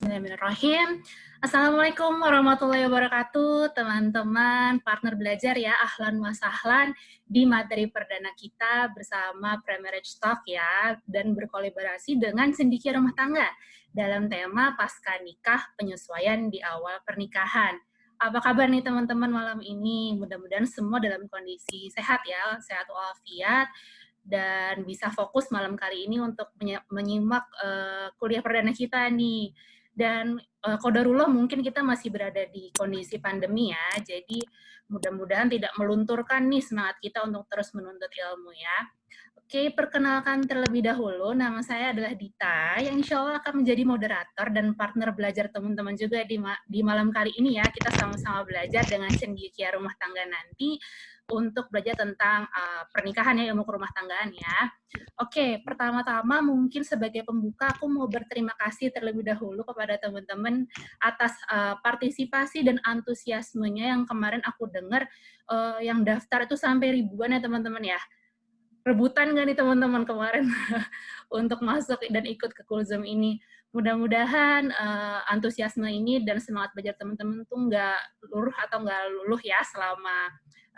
Bismillahirrahmanirrahim. Assalamualaikum warahmatullahi wabarakatuh, teman-teman, partner belajar ya, ahlan wa sahlan di materi perdana kita bersama Pre-Marriage Talk ya, dan berkolaborasi dengan Cendekia Rumah Tangga dalam tema pasca nikah penyesuaian di awal pernikahan. Apa kabar nih teman-teman malam ini? Mudah-mudahan semua dalam kondisi sehat ya, sehat walafiat, dan bisa fokus malam kali ini untuk menyimak kuliah perdana kita nih. Dan qadarullah mungkin kita masih berada di kondisi pandemi ya, jadi mudah-mudahan tidak melunturkan nih semangat kita untuk terus menuntut ilmu ya. Oke, perkenalkan terlebih dahulu, nama saya adalah Dita, yang insya Allah akan menjadi moderator dan partner belajar teman-teman juga di malam kali ini ya. Kita sama-sama belajar dengan Cendekia Rumah Tangga nanti untuk belajar tentang pernikahan ya, ilmu kerumah tanggaan ya. Oke, pertama-tama mungkin sebagai pembuka aku mau berterima kasih terlebih dahulu kepada teman-teman atas partisipasi dan antusiasmenya yang kemarin aku dengar yang daftar itu sampai ribuan ya teman-teman ya. Rebutan nggak nih teman-teman kemarin untuk masuk dan ikut ke Kulzum ini. Mudah-mudahan antusiasme ini dan semangat belajar teman-teman tuh nggak luruh atau nggak luluh ya selama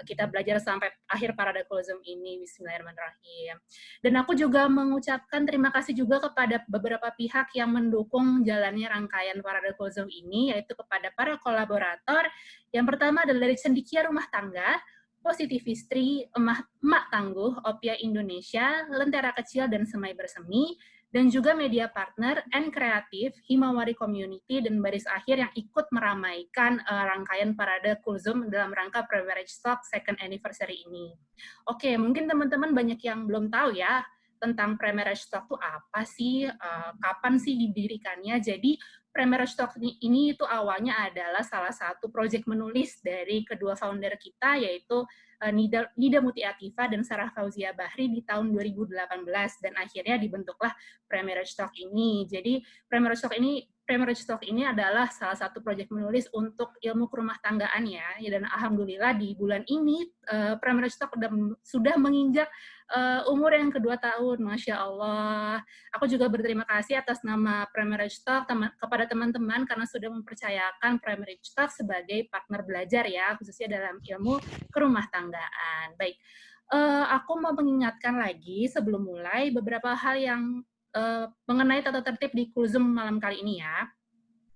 kita belajar sampai akhir parade Kulzum ini. Bismillahirrahmanirrahim. Dan aku juga mengucapkan terima kasih juga kepada beberapa pihak yang mendukung jalannya rangkaian parade Kulzum ini, yaitu kepada para kolaborator. Yang pertama adalah dari Cendekia Rumah Tangga, Positivistri, Emak Tangguh, Opia Indonesia, Lentera Kecil dan Semai Bersemi, dan juga media partner and kreatif, Himawari Community, dan Baris Akhir yang ikut meramaikan rangkaian parade Kulzum dalam rangka Pre-Marriage Talk second anniversary ini. Oke, mungkin teman-teman banyak yang belum tahu ya tentang Pre-Marriage Talk itu apa sih, kapan sih didirikannya. Jadi Pre-Marriage Talk ini itu awalnya adalah salah satu proyek menulis dari kedua founder kita, yaitu Nida Muti Atifa dan Sarah Fauzia Bahri di tahun 2018, dan akhirnya dibentuklah Pre-Marriage Talk ini. Jadi Pre-Marriage Talk ini adalah salah satu proyek menulis untuk ilmu kerumah tanggaan ya, dan alhamdulillah di bulan ini Pre-Marriage Talk sudah menginjak umur yang kedua tahun, Masya Allah. Aku juga berterima kasih atas nama Pre-Marriage Talk kepada teman-teman karena sudah mempercayakan Pre-Marriage Talk sebagai partner belajar ya, khususnya dalam ilmu kerumah tanggaan. Baik, aku mau mengingatkan lagi sebelum mulai beberapa hal yang mengenai tata tertib di Kulzum malam kali ini ya.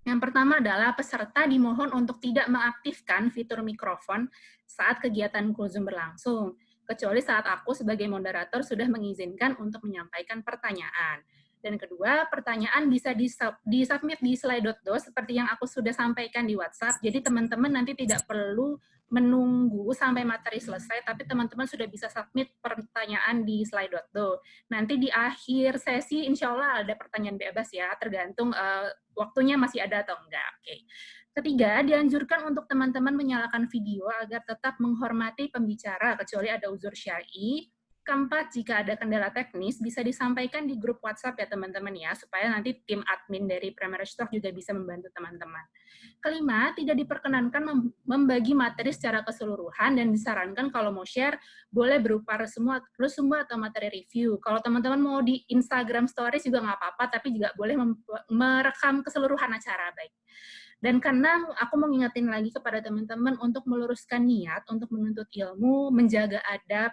Yang pertama adalah peserta dimohon untuk tidak mengaktifkan fitur mikrofon saat kegiatan Kulzum berlangsung, kecuali saat aku sebagai moderator sudah mengizinkan untuk menyampaikan pertanyaan. Dan kedua, pertanyaan bisa disubmit di Slido seperti yang aku sudah sampaikan di WhatsApp. Jadi teman-teman nanti tidak perlu menunggu sampai materi selesai, tapi teman-teman sudah bisa submit pertanyaan di Slido. Nanti di akhir sesi, insya Allah ada pertanyaan bebas ya, tergantung waktunya masih ada atau enggak. Oke. Ketiga, dianjurkan untuk teman-teman menyalakan video agar tetap menghormati pembicara, kecuali ada uzur syar'i. Keempat, jika ada kendala teknis, bisa disampaikan di grup WhatsApp ya teman-teman ya, supaya nanti tim admin dari Pre-Marriage Talk juga bisa membantu teman-teman. Kelima, tidak diperkenankan membagi materi secara keseluruhan dan disarankan kalau mau share, boleh berupa resume atau materi review. Kalau teman-teman mau di Instagram Stories juga nggak apa-apa, tapi juga boleh merekam keseluruhan acara, baik. Dan keenam, aku mau ngingetin lagi kepada teman-teman untuk meluruskan niat untuk menuntut ilmu, menjaga adab,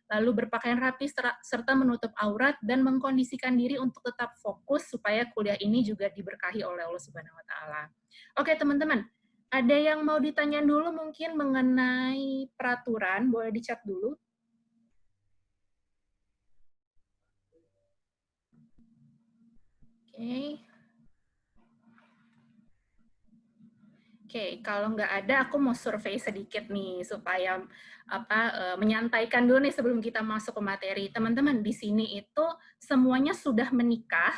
lalu berpakaian rapi serta menutup aurat dan mengkondisikan diri untuk tetap fokus supaya kuliah ini juga diberkahi oleh Allah Subhanahu wa taala. Oke, teman-teman. Ada yang mau ditanyain dulu mungkin mengenai peraturan, boleh di-chat dulu. Oke. Oke, kalau nggak ada, aku mau survei sedikit nih supaya menyantaikan dulu nih sebelum kita masuk ke materi. Teman-teman di sini itu semuanya sudah menikah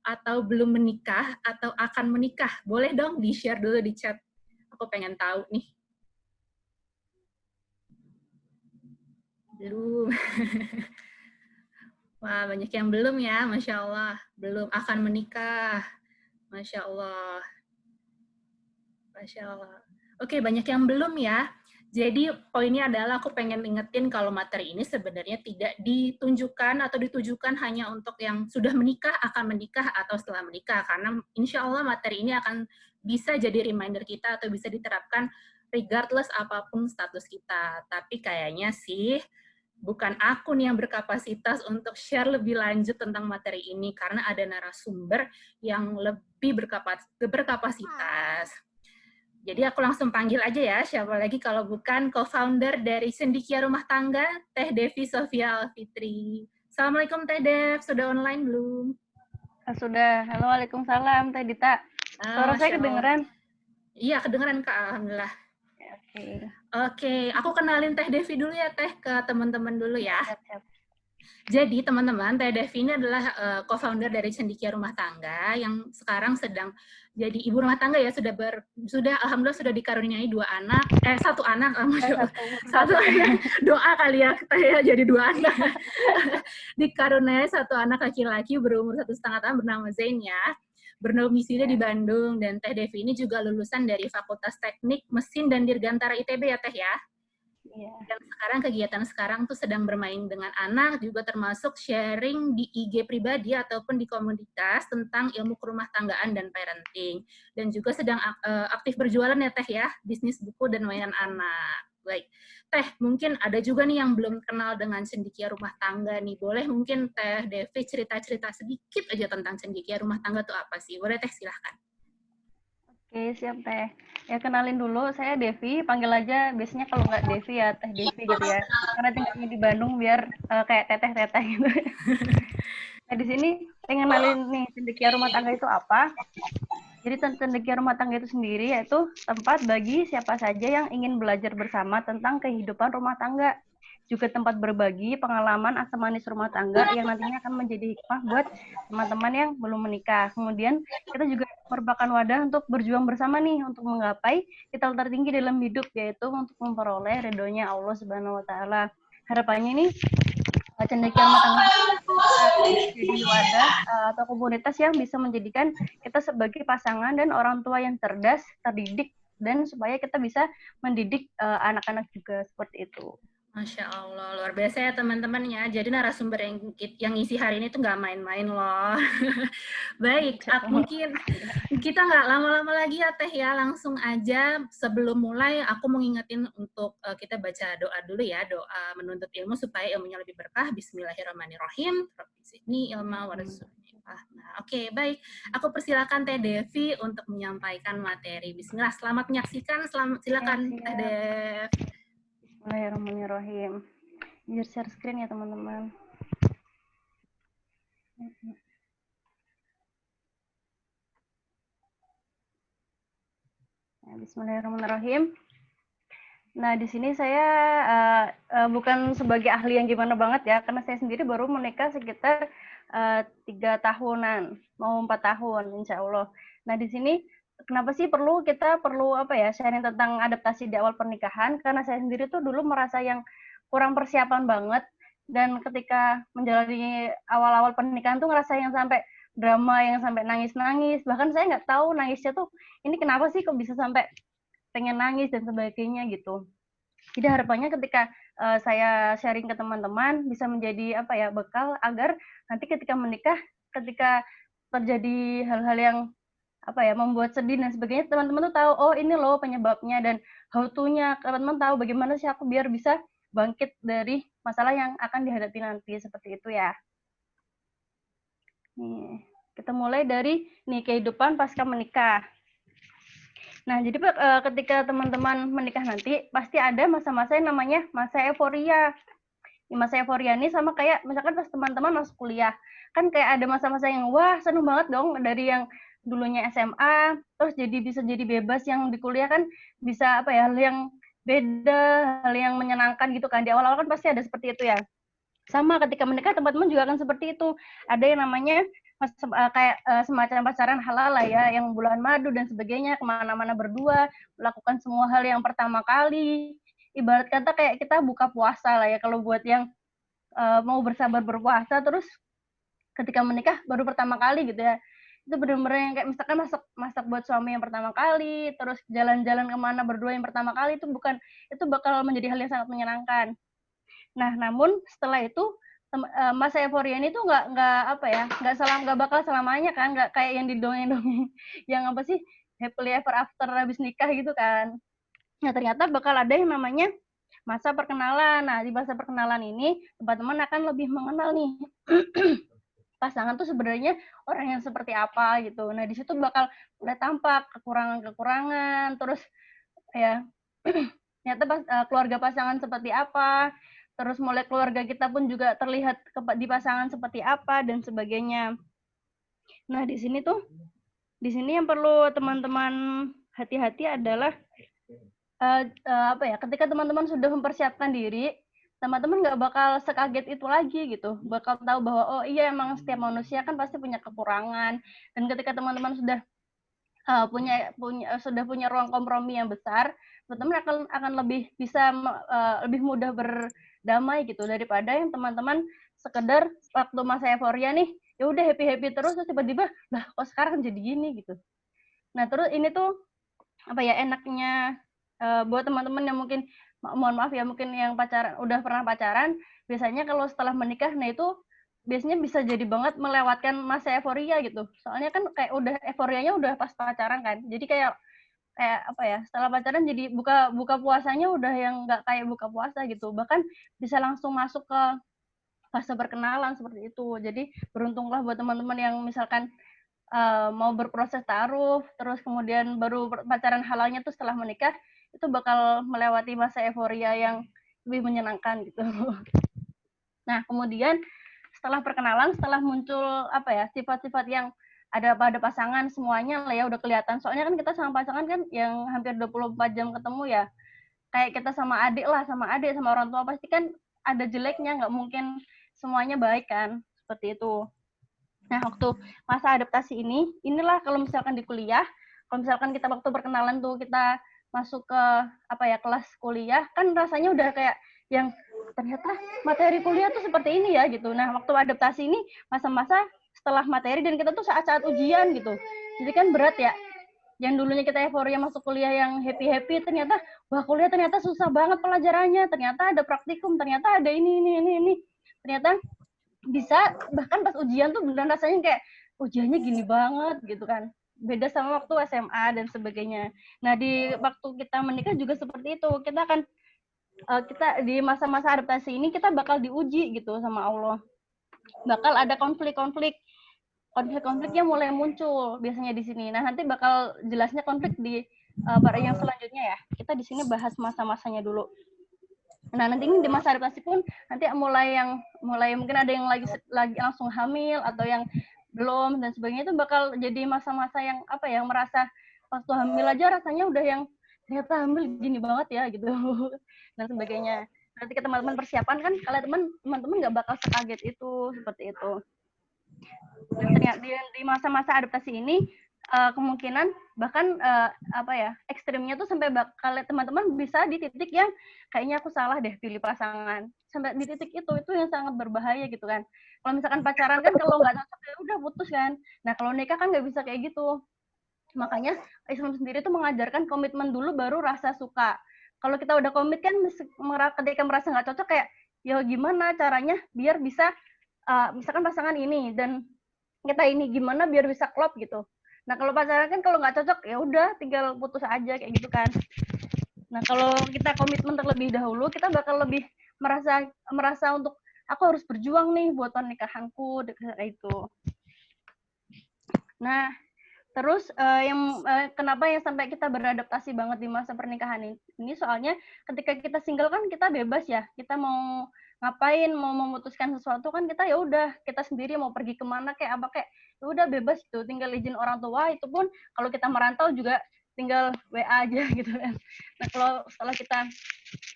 atau belum menikah atau akan menikah? Boleh dong di-share dulu di chat. Aku pengen tahu nih. Belum. Wah, banyak yang belum ya, Masya Allah. Belum akan menikah. Masya Allah. Masya Allah. Oke, banyak yang belum ya. Jadi poinnya adalah aku pengen ingetin kalau materi ini sebenarnya tidak ditunjukkan atau ditujukan hanya untuk yang sudah menikah, akan menikah, atau setelah menikah. Karena insya Allah materi ini akan bisa jadi reminder kita atau bisa diterapkan regardless apapun status kita. Tapi kayaknya sih bukan aku nih yang berkapasitas untuk share lebih lanjut tentang materi ini karena ada narasumber yang lebih berkapasitas. Jadi aku langsung panggil aja ya, siapa lagi kalau bukan co-founder dari Cendekia Rumah Tangga, Teh Devi Sofia Alfitri. Assalamualaikum Teh Dev, sudah online belum? Sudah. Halo, waalaikumsalam Teh Dita. Suara saya Masya Allah. kedengeran? Iya, kedengeran Kak, Alhamdulillah. Oke. Oke, aku kenalin Teh Devi dulu ya Teh, ke teman-teman dulu ya. Siap-siap. Jadi teman-teman, Teh Devi ini adalah co-founder dari Cendekia Rumah Tangga yang sekarang sedang jadi ibu rumah tangga ya, sudah alhamdulillah sudah dikaruniai satu anak, satu anak, doa kali ya Teh ya, jadi 2 anak. Dikaruniai 1 anak laki-laki berumur 1,5 tahun bernama Zain ya. Berdomisili di Bandung, dan Teh Devi ini juga lulusan dari Fakultas Teknik Mesin dan Dirgantara ITB ya Teh ya. Iya. Dan sekarang kegiatan sekarang tuh sedang bermain dengan anak, juga termasuk sharing di IG pribadi ataupun di komunitas tentang ilmu kerumah tanggaan dan parenting. Dan juga sedang aktif berjualan ya Teh ya, bisnis buku dan mainan anak. Baik, Teh, mungkin ada juga nih yang belum kenal dengan Cendekia Rumah Tangga nih. Boleh mungkin Teh Devi cerita-cerita sedikit aja tentang Cendekia Rumah Tangga tuh apa sih? Boleh Teh, silahkan. Oke, siap Teh. Ya kenalin dulu, saya Devi. Panggil aja, biasanya kalau nggak Devi ya Teh Devi gitu ya. Karena tinggalnya di Bandung biar kayak teteh-teteh gitu. Nah di sini pengen kenalin nih Cendekia Rumah Tangga itu apa. Jadi Cendekia Rumah Tangga itu sendiri yaitu tempat bagi siapa saja yang ingin belajar bersama tentang kehidupan rumah tangga. Juga tempat berbagi pengalaman asam manis rumah tangga yang nantinya akan menjadi hikmah buat teman-teman yang belum menikah. Kemudian kita juga merupakan wadah untuk berjuang bersama nih untuk menggapai cita tertinggi dalam hidup, yaitu untuk memperoleh ridhonya Allah Subhanahu wa taala. Harapannya ini Cendekia Rumah Tangga jadi wadah atau komunitas yang bisa menjadikan kita sebagai pasangan dan orang tua yang cerdas, terdidik, dan supaya kita bisa mendidik anak-anak juga seperti itu. Masya Allah, luar biasa ya teman-teman ya. Jadi narasumber yang ngisi hari ini tuh nggak main-main loh. Baik, mungkin kita nggak lama-lama lagi ya Teh ya, langsung aja sebelum mulai aku mau ngingetin untuk kita baca doa dulu ya, doa menuntut ilmu supaya ilmunya lebih berkah. Bismillahirrahmanirrahim. Ini ilmu warahmatullahi. Nah, oke, baik. Aku persilakan Teh Devi untuk menyampaikan materi. Bismillah, selamat menyaksikan. Silakan Teh Dev. Bismillahirrahmanirrahim. Biar share screen ya teman-teman. Bismillahirrahmanirrahim. Nah, di sini saya bukan sebagai ahli yang gimana banget ya, karena saya sendiri baru menikah sekitar 3 tahunan, mau 4 tahun, insya Allah. Nah, di sini kenapa sih kita perlu sharing tentang adaptasi di awal pernikahan? Karena saya sendiri tuh dulu merasa yang kurang persiapan banget, dan ketika menjalani awal-awal pernikahan tuh ngerasa yang sampai drama, yang sampai nangis-nangis. Bahkan saya nggak tahu nangisnya tuh ini kenapa sih kok bisa sampai pengen nangis dan sebagainya gitu. Jadi harapannya ketika saya sharing ke teman-teman bisa menjadi bekal agar nanti ketika menikah, ketika terjadi hal-hal yang membuat sedih dan sebagainya, teman-teman tuh tahu, oh ini loh penyebabnya, dan how to-nya teman-teman tahu bagaimana sih aku biar bisa bangkit dari masalah yang akan dihadapi nanti, seperti itu ya. Nih, kita mulai dari kehidupan pasca menikah. Nah, jadi ketika teman-teman menikah nanti, pasti ada masa-masa yang namanya masa euforia. Masa euforia ini sama kayak misalkan pas teman-teman masuk kuliah. Kan kayak ada masa-masa yang, wah seneng banget dong, dari yang dulunya SMA, terus bisa jadi bebas, yang di kuliah kan bisa hal yang beda, hal yang menyenangkan gitu kan. Di awal-awal kan pasti ada seperti itu ya. Sama ketika menikah, teman-teman juga akan seperti itu. Ada yang namanya kayak semacam pacaran halal lah ya, yang bulan madu dan sebagainya, kemana-mana berdua, melakukan semua hal yang pertama kali. Ibarat kata kayak kita buka puasa lah ya, kalau buat yang mau bersabar berpuasa, terus ketika menikah baru pertama kali gitu ya. itu bener-bener yang kayak misalkan masak buat suami yang pertama kali, terus jalan-jalan kemana berdua yang pertama kali, itu bakal menjadi hal yang sangat menyenangkan. Nah, namun setelah itu masa euforia ini tuh nggak bakal selamanya kan, nggak kayak yang di dongeng-dongeng yang apa sih, happily ever after habis nikah gitu kan. Nah, ternyata bakal ada yang namanya masa perkenalan. Nah, di masa perkenalan ini teman-teman akan lebih mengenal nih pasangan tuh sebenarnya orang yang seperti apa gitu. Nah, di situ bakal mulai tampak kekurangan-kekurangan, terus ya ternyata keluarga pasangan seperti apa, terus mulai keluarga kita pun juga terlihat di pasangan seperti apa dan sebagainya. Nah, di sini yang perlu teman-teman hati-hati adalah ketika teman-teman sudah mempersiapkan diri, teman-teman nggak bakal sekaget itu lagi gitu, bakal tahu bahwa oh iya emang setiap manusia kan pasti punya kekurangan, dan ketika teman-teman sudah sudah punya ruang kompromi yang besar, teman-teman akan lebih bisa lebih mudah berdamai gitu daripada yang teman-teman sekedar waktu masa euforia nih ya udah happy happy terus tiba-tiba lah kok sekarang jadi gini gitu. Nah terus ini tuh enaknya buat teman-teman yang mungkin mohon maaf ya mungkin yang udah pernah pacaran, biasanya kalau setelah menikah nah itu biasanya bisa jadi banget melewatkan masa euforia gitu. Soalnya kan kayak udah euforianya udah pas pacaran kan. Jadi kayak setelah pacaran jadi buka puasanya udah yang nggak kayak buka puasa gitu. Bahkan bisa langsung masuk ke fase perkenalan seperti itu. Jadi beruntunglah buat teman-teman yang misalkan mau berproses taruh, terus kemudian baru pacaran halalnya tuh setelah menikah, itu bakal melewati masa euforia yang lebih menyenangkan gitu. Nah, kemudian setelah perkenalan, setelah muncul sifat-sifat yang ada pada pasangan semuanya lah ya udah kelihatan. Soalnya kan kita sama pasangan kan yang hampir 24 jam ketemu ya. Kayak kita sama adik lah, sama orang tua pasti kan ada jeleknya, nggak mungkin semuanya baik kan, seperti itu. Nah, waktu masa adaptasi inilah kalau misalkan di kuliah, kalau misalkan kita waktu perkenalan tuh kita masuk ke kelas kuliah, kan rasanya udah kayak yang ternyata materi kuliah tuh seperti ini ya gitu. Nah, waktu adaptasi ini masa-masa setelah materi dan kita tuh saat-saat ujian gitu. Jadi kan berat ya. Yang dulunya kita euforia masuk kuliah yang happy-happy, ternyata wah kuliah ternyata susah banget pelajarannya, ternyata ada praktikum, ternyata ada ini. Ternyata bisa bahkan pas ujian tuh beneran rasanya kayak ujiannya gini banget gitu kan, beda sama waktu SMA dan sebagainya. Nah di waktu kita menikah juga seperti itu, kita di masa-masa adaptasi ini kita bakal diuji gitu sama Allah, bakal ada konflik-konflik yang mulai muncul biasanya di sini. Nah nanti bakal jelasnya konflik di pada yang selanjutnya ya, kita di sini bahas masa-masanya dulu. Nah nanti ini di masa adaptasi pun nanti mulai mungkin ada yang lagi langsung hamil atau yang belum dan sebagainya, itu bakal jadi masa-masa yang yang merasa waktu hamil aja rasanya udah yang ternyata hamil gini banget ya gitu dan sebagainya. Nanti teman-teman persiapan kan, kalian teman-teman nggak bakal sekaget itu seperti itu. Dan ternyata di masa-masa adaptasi ini kemungkinan bahkan ekstrimnya tuh sampai bakal teman-teman bisa di titik yang kayaknya aku salah deh pilih pasangan, sampai di titik itu yang sangat berbahaya gitu kan. Kalau misalkan pacaran kan kalau nggak cocok ya udah putus kan. Nah kalau nikah kan nggak bisa kayak gitu. Makanya Islam sendiri tuh mengajarkan komitmen dulu baru rasa suka. Kalau kita udah komit kan ketika merasa nggak cocok kayak ya gimana caranya biar bisa misalkan pasangan ini dan kita ini gimana biar bisa klop gitu. Nah kalau pacaran kan kalau nggak cocok ya udah tinggal putus aja kayak gitu kan. Nah kalau kita komitmen terlebih dahulu, kita bakal lebih merasa untuk aku harus berjuang nih buat pernikahanku kayak itu. Nah terus kenapa yang sampai kita beradaptasi banget di masa pernikahan ini soalnya ketika kita single kan kita bebas ya, kita mau ngapain, mau memutuskan sesuatu kan kita ya udah kita sendiri mau pergi kemana kayak apa kayak ya udah bebas gitu, tinggal izin orang tua, itu pun kalau kita merantau juga tinggal WA aja gitu kan. Nah kalau setelah kita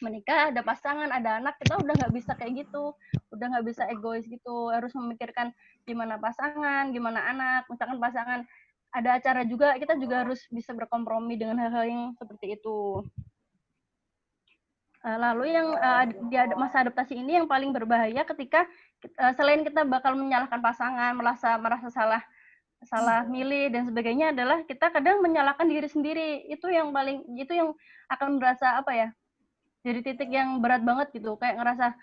menikah ada pasangan ada anak, kita udah nggak bisa kayak gitu, udah nggak bisa egois gitu, harus memikirkan gimana pasangan gimana anak. Misalkan pasangan ada acara juga, kita juga harus bisa berkompromi dengan hal-hal yang seperti itu. Lalu yang di masa adaptasi ini yang paling berbahaya ketika selain kita bakal menyalahkan pasangan, merasa salah milih dan sebagainya adalah kita kadang menyalahkan diri sendiri. Itu yang akan merasa apa ya? Jadi titik yang berat banget gitu, kayak ngerasa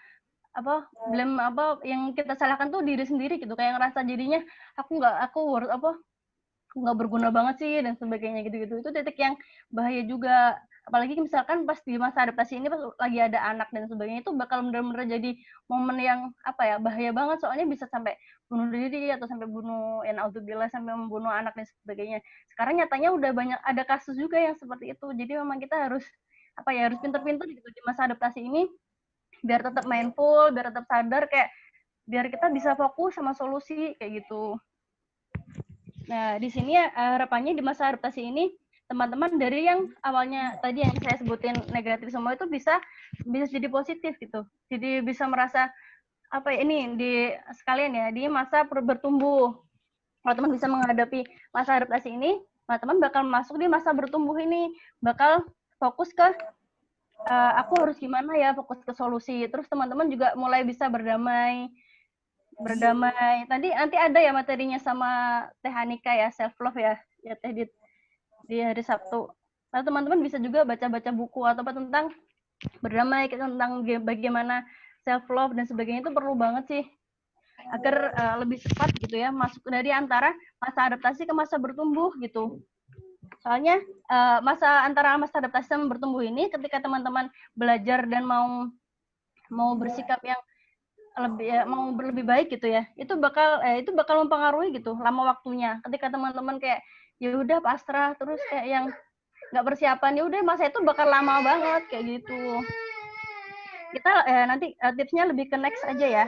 blame yang kita salahkan tuh diri sendiri gitu, kayak ngerasa jadinya aku nggak berguna banget sih dan sebagainya gitu-gitu. Itu titik yang bahaya juga, apalagi misalkan pas di masa adaptasi ini pas lagi ada anak dan sebagainya, itu bakal benar-benar jadi momen yang bahaya banget, soalnya bisa sampai bunuh diri atau sampai bunuh, ya naudzubillah, sampai membunuh anak dan sebagainya. Sekarang nyatanya udah banyak ada kasus juga yang seperti itu, jadi memang kita harus harus pintar-pintar gitu di masa adaptasi ini, biar tetap mindful, biar tetap sadar, kayak biar kita bisa fokus sama solusi kayak gitu. Nah, di sini harapannya di masa adaptasi ini, teman-teman dari yang awalnya tadi yang saya sebutin negatif semua itu bisa jadi positif gitu. Jadi bisa merasa sekalian ya, di masa bertumbuh. Kalau teman bisa menghadapi masa adaptasi ini, teman-teman bakal masuk di masa bertumbuh ini, bakal fokus ke aku harus gimana ya, fokus ke solusi. Terus teman-teman juga mulai bisa berdamai. Nanti ada ya materinya sama Teh Hanika ya, self love ya Teh di hari Sabtu. Lalu teman-teman bisa juga baca-baca buku atau tentang berdamai, tentang bagaimana self love dan sebagainya. Itu perlu banget sih agar lebih cepat gitu ya masuk dari antara masa adaptasi ke masa bertumbuh gitu. Soalnya antara masa adaptasi sama bertumbuh ini, ketika teman-teman belajar dan mau bersikap yang mau lebih baik gitu ya, itu bakal mempengaruhi gitu lama waktunya. Ketika teman-teman kayak ya udah pasrah terus kayak yang nggak persiapan, ya udah masa itu bakal lama banget kayak gitu. Kita nanti tipsnya lebih ke next aja ya.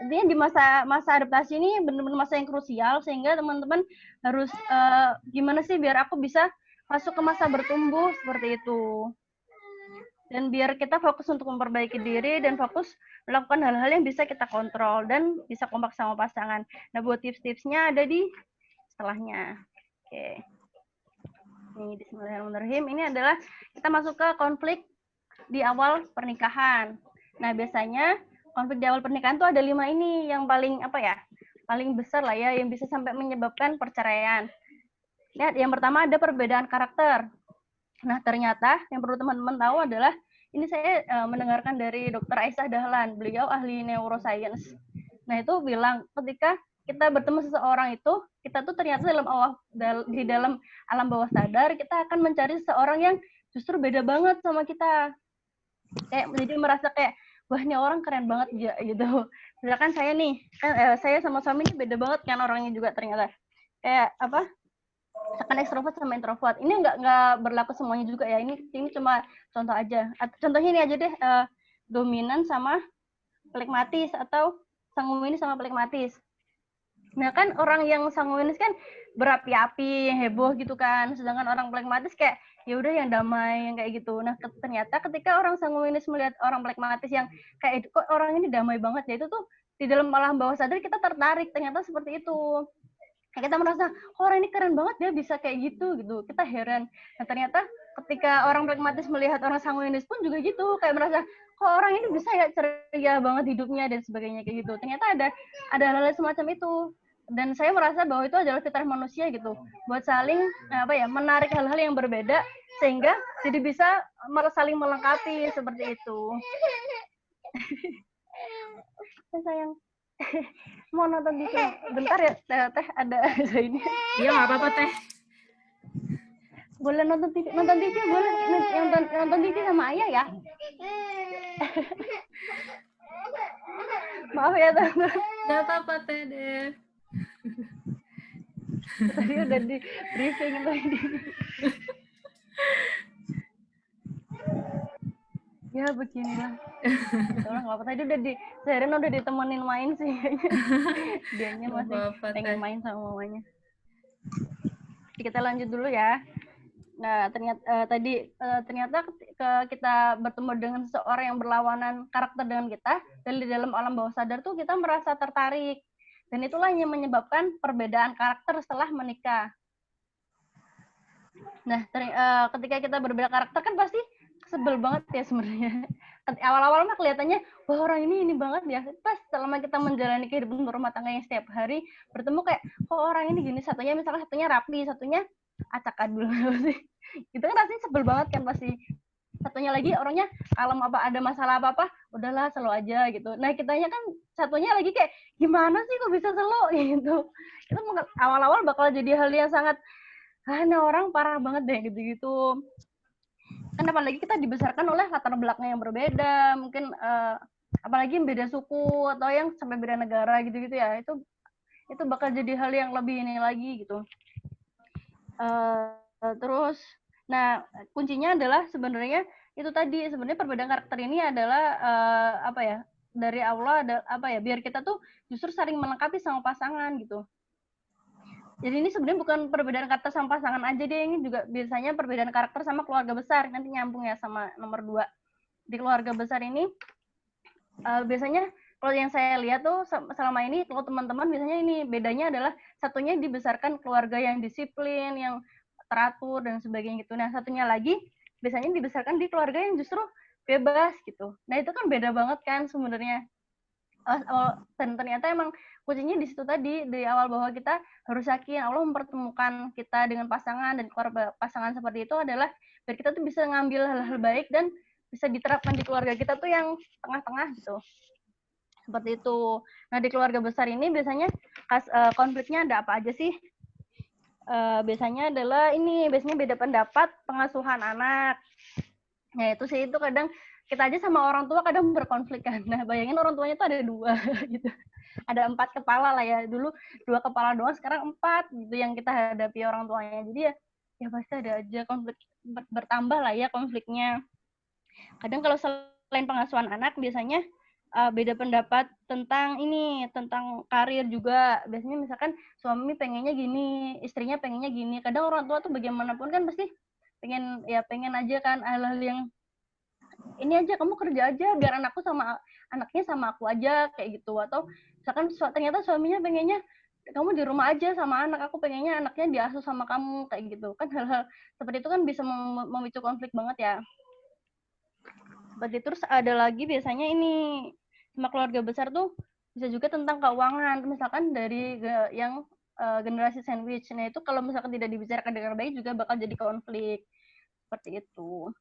Intinya di masa adaptasi ini benar-benar masa yang krusial, sehingga teman-teman harus gimana sih biar aku bisa masuk ke masa bertumbuh seperti itu. Dan biar kita fokus untuk memperbaiki diri dan fokus melakukan hal-hal yang bisa kita kontrol dan bisa kompak sama pasangan. Nah, buat tips-tipsnya ada di setelahnya. Oke. Ini bismillahirrahmanirrahim. Ini adalah kita masuk ke konflik di awal pernikahan. Nah, biasanya konflik di awal pernikahan tuh ada 5 ini yang paling paling besar lah ya, yang bisa sampai menyebabkan perceraian. Lihat, yang pertama ada perbedaan karakter. Nah, ternyata yang perlu teman-teman tahu adalah, ini saya mendengarkan dari Dr. Aisyah Dahlan, beliau ahli neuroscience. Nah, itu bilang ketika kita bertemu seseorang itu, kita tuh ternyata di dalam alam bawah sadar, kita akan mencari seseorang yang justru beda banget sama kita. Jadi merasa kayak, wah ini orang keren banget ya, gitu. Misalkan saya nih, saya sama suami ini beda banget kan orangnya juga ternyata. Kayak misalkan ekstrovert sama introvert. Ini nggak berlaku semuanya juga ya. Ini cuma contoh aja. Contohnya ini aja deh, dominan sama flegmatis atau sanguinis sama flegmatis. Nah kan orang yang sanguinis kan berapi-api, heboh gitu kan. Sedangkan orang flegmatis kayak ya udah yang damai, yang kayak gitu. Nah ternyata ketika orang sanguinis melihat orang flegmatis yang kayak kok orang ini damai banget ya, itu tuh di dalam alam bawah sadar kita tertarik, ternyata seperti itu. Kita merasa, oh, orang ini keren banget, dia bisa kayak gitu. Kita heran. Nah, ternyata ketika orang pragmatis melihat orang sanguinis pun juga gitu, kayak merasa, kok orang ini bisa ya ceria banget hidupnya dan sebagainya kayak gitu. Ternyata ada hal-hal semacam itu. Dan saya merasa bahwa itu adalah fitrah manusia gitu, buat saling menarik hal-hal yang berbeda sehingga jadi bisa saling melengkapi seperti itu. Sayang. Mau nonton TV bentar ya Teh, ada ini. Iya, nggak apa-apa Teh. Boleh nonton TV boleh, nonton TV sama Ayah ya. Maaf ya Teh. Nggak apa-apa Teh deh. Tadi udah di briefing tadi. Ya beginilah. Orang nggak apa, tadi Seren udah ditemenin main sih. Dianya masih pengen main sama mamanya. Kita lanjut dulu ya. Nah, ternyata kita bertemu dengan seseorang yang berlawanan karakter dengan kita, dan di dalam alam bawah sadar tuh kita merasa tertarik. Dan itulah yang menyebabkan perbedaan karakter setelah menikah. Nah, ketika kita berbeda karakter kan pasti sebel banget ya sebenarnya. Awal-awal mah kelihatannya, wah orang ini banget ya. Pas selama kita menjalani kehidupan berumah tangga yang setiap hari, bertemu kayak, kok orang ini gini, satunya misalnya satunya rapi, satunya acak adul. Gitu kan rasanya sebel banget kan pasti. Satunya lagi orangnya kalem, apa ada masalah apa-apa, udahlah slow aja gitu. Nah kitanya kan satunya lagi kayak, gimana sih kok bisa slow gitu. Itu awal-awal bakal jadi hal yang sangat, nah orang parah banget deh gitu-gitu. Kan apalagi kita dibesarkan oleh latar belakang yang berbeda, mungkin apalagi yang beda suku atau yang sampai beda negara gitu-gitu ya, itu bakal jadi hal yang lebih ini lagi gitu. Terus, nah kuncinya adalah sebenarnya itu tadi, sebenarnya perbedaan karakter ini adalah apa ya, dari Allah ada apa ya, biar kita tuh justru saling melengkapi sama pasangan gitu. Jadi ini sebenarnya bukan perbedaan karakter sama pasangan aja deh, ini juga biasanya perbedaan karakter sama keluarga besar, nanti nyambung ya sama nomor 2. Di keluarga besar ini biasanya kalau yang saya lihat tuh selama ini, kalau teman-teman biasanya ini bedanya adalah satunya dibesarkan keluarga yang disiplin, yang teratur dan sebagainya gitu. Nah satunya lagi biasanya dibesarkan di keluarga yang justru bebas gitu. Nah itu kan beda banget kan sebenarnya. Dan ternyata emang kuncinya di situ tadi, dari awal, bahwa kita harus yakin Allah mempertemukan kita dengan pasangan dan keluarga pasangan seperti itu adalah biar kita tuh bisa ngambil hal-hal baik dan bisa diterapkan di keluarga kita tuh yang tengah-tengah gitu. Seperti itu. Nah di keluarga besar ini biasanya konfliknya ada apa aja sih? Biasanya adalah biasanya beda pendapat pengasuhan anak. Nah itu sih, itu kadang kita aja sama orang tua kadang berkonflik kan. Nah bayangin orang tuanya tuh ada 2 gitu. Ada 4 kepala lah ya. Dulu 2 kepala doang, sekarang 4 gitu yang kita hadapi orang tuanya. Jadi ya pasti ada aja konflik, bertambah lah ya konfliknya. Kadang kalau selain pengasuhan anak biasanya beda pendapat tentang karir juga. Biasanya misalkan suami pengennya gini, istrinya pengennya gini. Kadang orang tua tuh bagaimanapun kan pasti pengen aja kan hal-hal yang ini aja, kamu kerja aja biar anaknya sama aku aja kayak gitu. Atau misalkan ternyata suaminya pengennya kamu di rumah aja sama anak, aku pengennya anaknya diasuh sama kamu kayak gitu. Kan hal-hal seperti itu kan bisa memicu konflik banget ya. Seperti itu. Terus ada lagi biasanya ini sama keluarga besar tuh bisa juga tentang keuangan. Misalkan dari yang generasi sandwich. Nah itu kalau misalkan tidak dibicarakan dengan baik juga bakal jadi konflik. Seperti itu.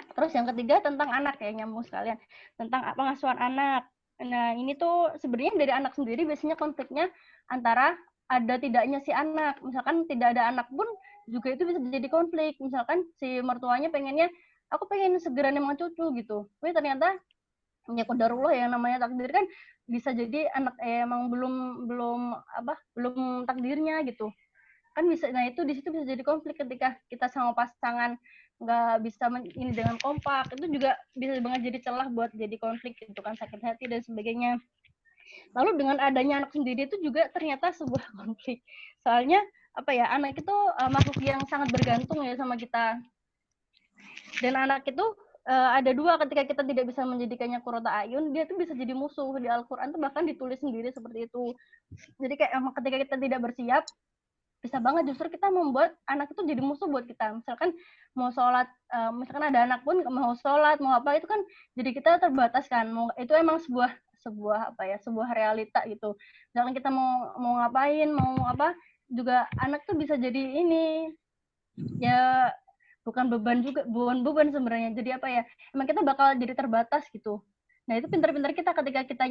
Terus yang ketiga tentang anak ya, nyambung sekalian. Tentang pengasuhan anak. Nah ini tuh sebenarnya dari anak sendiri biasanya konfliknya antara ada tidaknya si anak. Misalkan tidak ada anak pun juga itu bisa jadi konflik. Misalkan si mertuanya pengennya, aku pengen segera nemang cucu gitu. Tapi ternyata ya qadarullah, yang namanya takdir kan bisa jadi anak emang belum takdirnya gitu. Kan bisa, nah itu di situ bisa jadi konflik ketika kita sama pasangan nggak bisa ini dengan kompak, itu juga bisa banget jadi celah buat jadi konflik gitu kan, sakit hati dan sebagainya. Lalu dengan adanya anak sendiri itu juga ternyata sebuah konflik, soalnya apa ya, anak itu makhluk yang sangat bergantung ya sama kita, dan anak itu ada 2, ketika kita tidak bisa menjadikannya qurrata ayun, dia tuh bisa jadi musuh. Di Al-Quran tuh bahkan ditulis sendiri seperti itu. Jadi kayak emang ketika kita tidak bersiap, bisa banget justru kita membuat anak itu jadi musuh buat kita. Misalkan mau sholat, misalkan ada anak pun mau sholat, mau apa, itu kan jadi kita terbatas kan. Itu emang sebuah realita gitu. Misalkan kita mau ngapain, mau apa, juga anak tuh bisa jadi ini ya, bukan beban sebenarnya. Jadi apa ya, emang kita bakal jadi terbatas gitu. Nah itu pintar-pintar kita ketika kita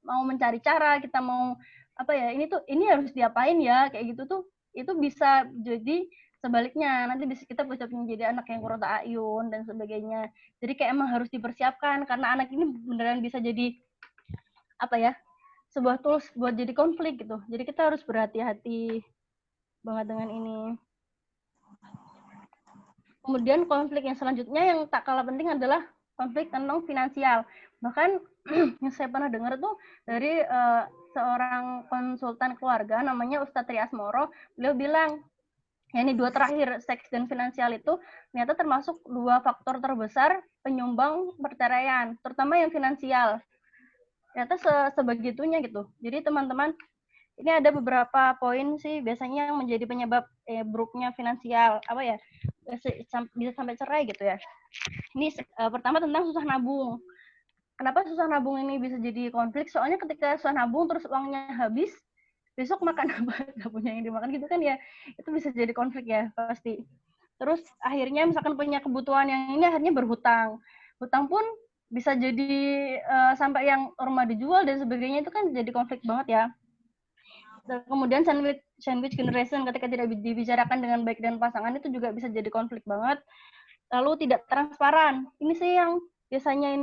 mau mencari cara, kita mau apa ya, ini harus diapain ya kayak gitu tuh, itu bisa jadi sebaliknya, nanti bisa kita bisa menjadi anak yang qurrata ayun dan sebagainya. Jadi kayak emang harus dipersiapkan, karena anak ini beneran bisa jadi apa ya, sebuah tools buat jadi konflik gitu. Jadi kita harus berhati-hati banget dengan ini. Kemudian konflik yang selanjutnya yang tak kalah penting adalah konflik tentang finansial. Bahkan yang saya pernah dengar tuh dari seorang konsultan keluarga namanya Ustadz Trias Moro, beliau bilang, ya ini 2 terakhir, seks dan finansial itu ternyata termasuk 2 faktor terbesar penyumbang perceraian, terutama yang finansial. Ternyata sebegitunya gitu. Jadi teman-teman, ini ada beberapa poin sih biasanya yang menjadi penyebab buruknya finansial. Apa ya? bisa sampai cerai gitu ya. Ini pertama tentang susah nabung. Kenapa susah nabung ini bisa jadi konflik? Soalnya ketika susah nabung terus uangnya habis, besok makan apa? Gak punya yang dimakan gitu kan ya, itu bisa jadi konflik ya pasti. Terus akhirnya misalkan punya kebutuhan yang ini akhirnya berhutang. Hutang pun bisa jadi sampai yang rumah dijual dan sebagainya, itu kan jadi konflik banget ya. Dan kemudian sandwich generation, ketika tidak dibicarakan dengan baik dengan pasangan, itu juga bisa jadi konflik banget. Lalu tidak transparan. Ini sih yang biasanya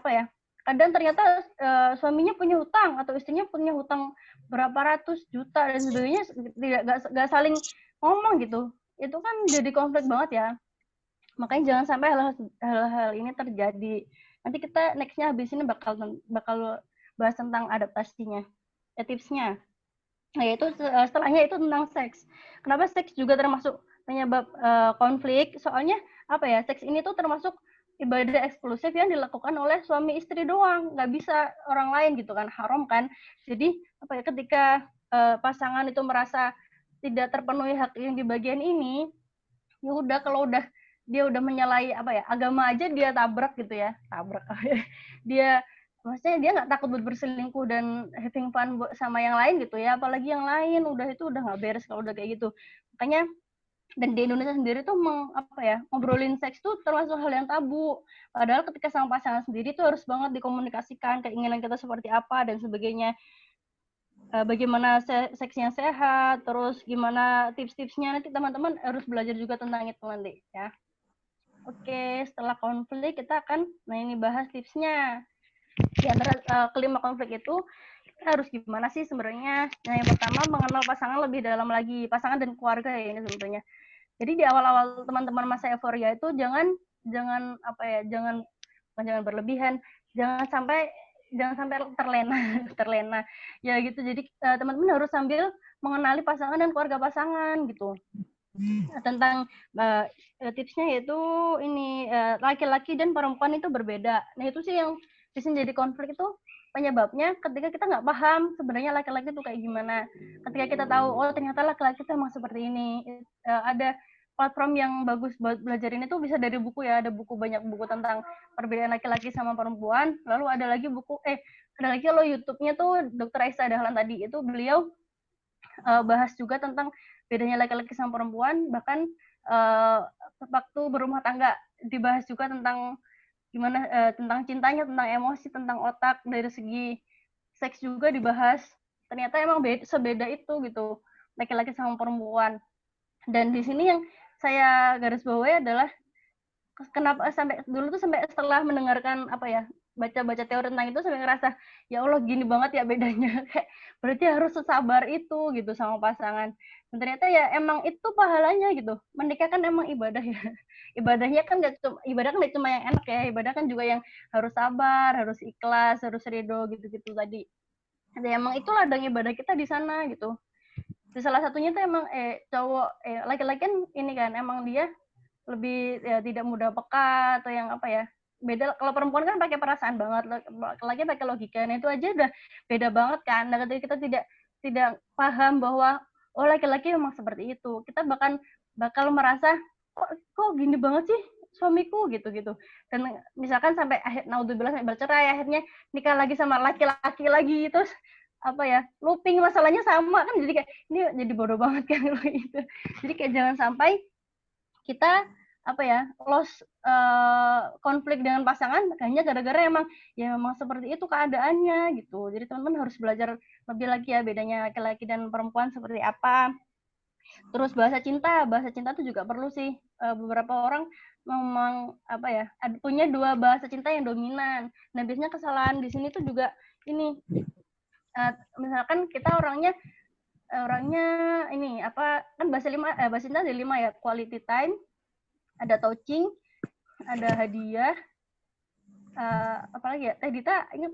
apa ya? Kadang ternyata suaminya punya hutang atau istrinya punya hutang berapa ratus juta dan sebagainya, gak saling ngomong gitu. Itu kan jadi konflik banget ya. Makanya jangan sampai hal-hal ini terjadi. Nanti kita nextnya habis ini bakal bahas tentang adaptasinya, tipsnya. Nah, itu setelahnya itu tentang seks. Kenapa seks juga termasuk penyebab konflik? Soalnya apa ya? Seks ini tuh termasuk ibadah eksklusif yang dilakukan oleh suami istri doang, nggak bisa orang lain gitu kan, haram kan. Jadi apa ya? Ketika pasangan itu merasa tidak terpenuhi hak yang di bagian ini, ya udah, kalau dia udah menyalahi apa ya, agama aja dia tabrak gitu ya, dia maksudnya dia nggak takut buat berselingkuh dan having fun sama yang lain gitu ya, apalagi yang lain, udah nggak beres kalau udah kayak gitu. Makanya dan di Indonesia sendiri tuh ngobrolin seks tuh termasuk hal yang tabu, padahal ketika sama pasangan sendiri tuh harus banget dikomunikasikan keinginan kita seperti apa dan sebagainya. Bagaimana seks yang sehat, terus gimana tips-tipsnya, nanti teman-teman harus belajar juga tentang itu nanti ya. Oke, setelah konflik kita akan ini bahas tipsnya. Di antara kelima konflik itu kita harus gimana sih sebenarnya? Nah, yang pertama, mengenal pasangan lebih dalam lagi, pasangan dan keluarga ya ini sebenarnya. Jadi di awal-awal teman-teman masa euforia itu jangan berlebihan, jangan sampai terlena ya gitu. Jadi teman-teman harus sambil mengenali pasangan dan keluarga pasangan gitu. Tentang tipsnya yaitu ini, laki-laki dan perempuan itu berbeda. Nah, itu sih yang bisa jadi konflik, itu penyebabnya ketika kita nggak paham sebenarnya laki-laki itu kayak gimana. Ketika kita tahu, oh ternyata laki-laki itu emang seperti ini. Ada platform yang bagus buat belajar ini tuh bisa dari buku ya, ada banyak buku tentang perbedaan laki-laki sama perempuan. Lalu ada lagi kalau YouTube-nya tuh Dr. Aisyah Dahlan tadi, itu beliau bahas juga tentang bedanya laki-laki sama perempuan, bahkan waktu berumah tangga dibahas juga tentang gimana tentang cintanya, tentang emosi, tentang otak, dari segi seks juga dibahas. Ternyata emang sebeda itu gitu laki-laki sama perempuan. Dan di sini yang saya garis bawahi adalah kenapa sampai setelah mendengarkan baca-baca teori tentang itu, sampai ngerasa ya Allah gini banget ya bedanya, kayak berarti harus sesabar itu gitu sama pasangan. Dan ternyata ya emang itu pahalanya gitu. Menikah kan emang ibadah ya. Ibadahnya kan nggak cuma yang enak ya, ibadah kan juga yang harus sabar, harus ikhlas, harus ridho gitu-gitu tadi. Dan emang itu ladang ibadah kita di sana gitu. Jadi salah satunya tuh emang laki-laki kan ini kan emang dia lebih tidak mudah peka atau yang beda. Kalau perempuan kan pakai perasaan banget, laki-laki pakai logika. Nah, itu aja udah beda banget kan. Nah, ketika kita tidak paham bahwa oh laki-laki memang seperti itu, kita bakal merasa kok gini banget sih suamiku gitu. Dan misalkan sampai naudzubillah sampai bercerai, akhirnya nikah lagi sama laki-laki lagi, terus looping masalahnya sama kan, jadi kayak ini jadi bodoh banget kan gitu. Jadi kayak jangan sampai kita lost konflik dengan pasangan hanya gara-gara emang seperti itu keadaannya gitu. Jadi teman-teman harus belajar lebih lagi ya bedanya laki-laki dan perempuan seperti apa. Terus bahasa cinta itu juga perlu sih. Beberapa orang memang punya dua bahasa cinta yang dominan. Nah, biasanya kesalahan di sini tuh juga ini, misalkan kita orangnya ini kan bahasa cinta ada 5 ya, quality time, ada touching, ada hadiah, apalagi ya, Dita ingat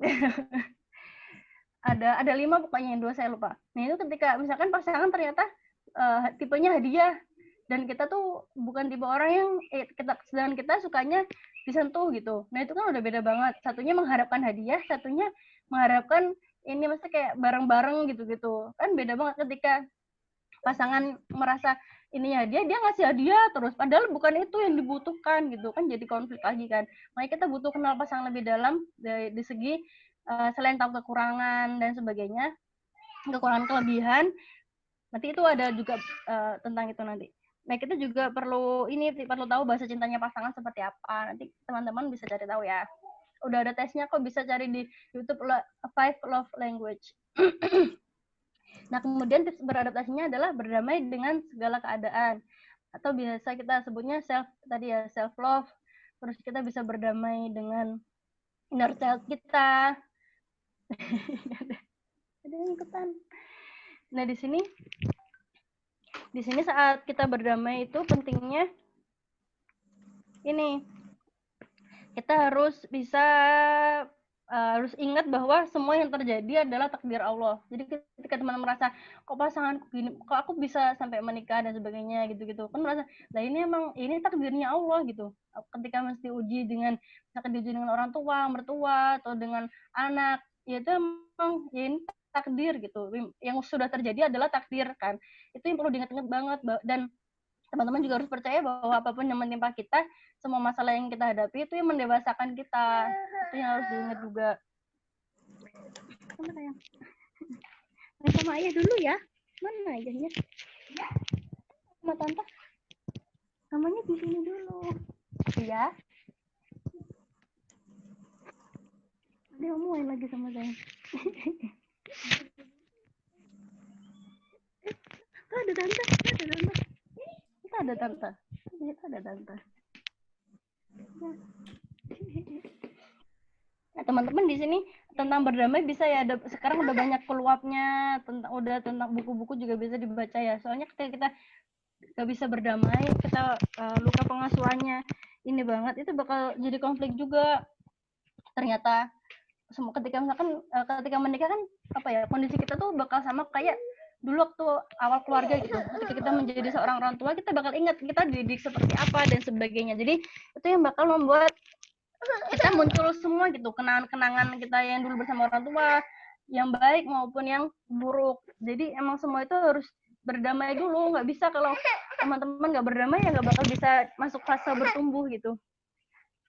ada 5 pokoknya, yang 2 saya lupa. Nah, itu ketika misalkan pasangan ternyata tipenya hadiah, dan kita tuh bukan tipe orang yang sedangkan kita sukanya disentuh gitu. Nah, itu kan udah beda banget. Satunya mengharapkan hadiah, satunya mengharapkan ini maksudnya kayak bareng-bareng gitu. Kan beda banget ketika pasangan merasa ini ya dia ngasih hadiah terus, padahal bukan itu yang dibutuhkan gitu kan, jadi konflik lagi kan. Makanya kita butuh kenal pasangan lebih dalam di segi selain tahu kekurangan dan sebagainya, kekurangan kelebihan, nanti itu ada juga tentang itu nanti. Nah kita juga perlu tahu bahasa cintanya pasangan seperti apa, nanti teman-teman bisa cari tahu ya. Udah ada tesnya kok, bisa cari di YouTube 5 Love Language. Nah, kemudian tips beradaptasinya adalah berdamai dengan segala keadaan. Atau biasa kita sebutnya self love. Terus kita bisa berdamai dengan inner child kita. Ada yang ikutan. Nah, di sini saat kita berdamai itu pentingnya ini. Kita harus bisa harus ingat bahwa semua yang terjadi adalah takdir Allah. Jadi ketika teman merasa kok pasanganku gini, kok aku bisa sampai menikah dan sebagainya gitu-gitu, kan merasa, nah ini takdirnya Allah gitu. Ketika mesti uji dengan orang tua, mertua atau dengan anak, ya itu emang ya ini takdir gitu. Yang sudah terjadi adalah takdir kan. Itu yang perlu diingat-ingat banget, dan teman-teman juga harus percaya bahwa apapun yang menimpa kita, semua masalah yang kita hadapi itu yang mendewasakan kita. Itu yang harus diingat juga. Sama ayah dulu ya. Mana ayahnya? Sama tante. Namanya di sini dulu. Iya. Dia ngomongin lagi sama saya. Ada tante. Ada tante. Nah, teman-teman di sini tentang berdamai bisa ya, sekarang udah banyak peluapnya, tentang buku-buku juga bisa dibaca ya. Soalnya ketika kita gak bisa berdamai, kita luka pengasuhannya ini banget, itu bakal jadi konflik juga. Ternyata ketika misalkan ketika menikah kan kondisi kita tuh bakal sama kayak dulu waktu awal keluarga gitu. Ketika kita menjadi seorang orang tua, kita bakal ingat kita dididik seperti apa dan sebagainya. Jadi itu yang bakal membuat kita muncul semua gitu, kenangan-kenangan kita yang dulu bersama orang tua, yang baik maupun yang buruk. Jadi emang semua itu harus berdamai dulu. Nggak bisa kalau teman-teman nggak berdamai ya nggak bakal bisa masuk fase bertumbuh gitu.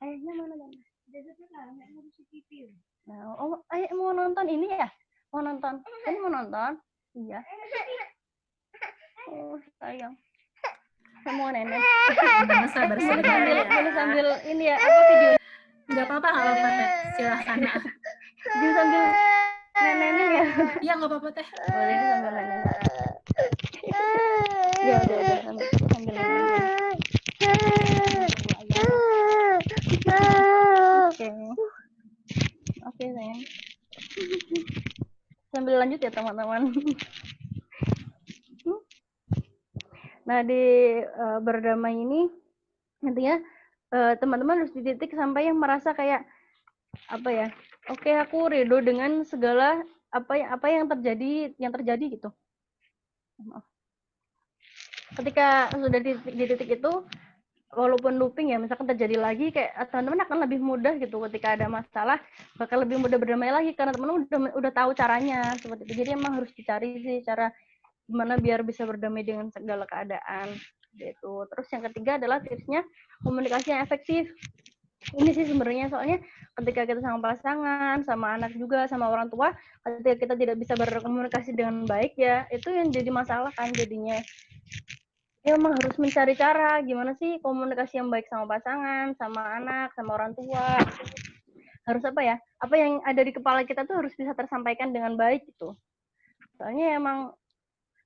Ayahnya mana kan? Nah, ayah mau nonton ini ya? Mau nonton? Ini mau nonton? Iya. Oh sayang. Saya mau nenek. Sambil ini ya video. Nggak apa-apa Teh. Silahkan. Jadi sambil nenek ya. Iya nggak apa-apa Teh. Boleh sambil nenek. Ya udah sambil nenek. Oke sayang. Sambil lanjut ya teman-teman. Nah di berdamai ini intinya teman-teman harus di titik sampai yang merasa kayak oke, aku ridho dengan segala apa yang terjadi gitu. Maaf. Ketika sudah di titik itu, walaupun looping ya, misalkan terjadi lagi, kayak teman-teman akan lebih mudah gitu ketika ada masalah, bakal lebih mudah berdamai lagi karena teman-teman udah tahu caranya seperti itu. Jadi emang harus dicari sih cara gimana biar bisa berdamai dengan segala keadaan gitu. Terus yang ketiga adalah tipsnya komunikasi yang efektif. Ini sih sebenarnya, soalnya ketika kita sama pasangan, sama anak juga, sama orang tua, ketika kita tidak bisa berkomunikasi dengan baik ya, itu yang jadi masalah kan jadinya. Ya emang harus mencari cara gimana sih komunikasi yang baik sama pasangan, sama anak, sama orang tua. Harus apa yang ada di kepala kita tuh harus bisa tersampaikan dengan baik gitu. Soalnya emang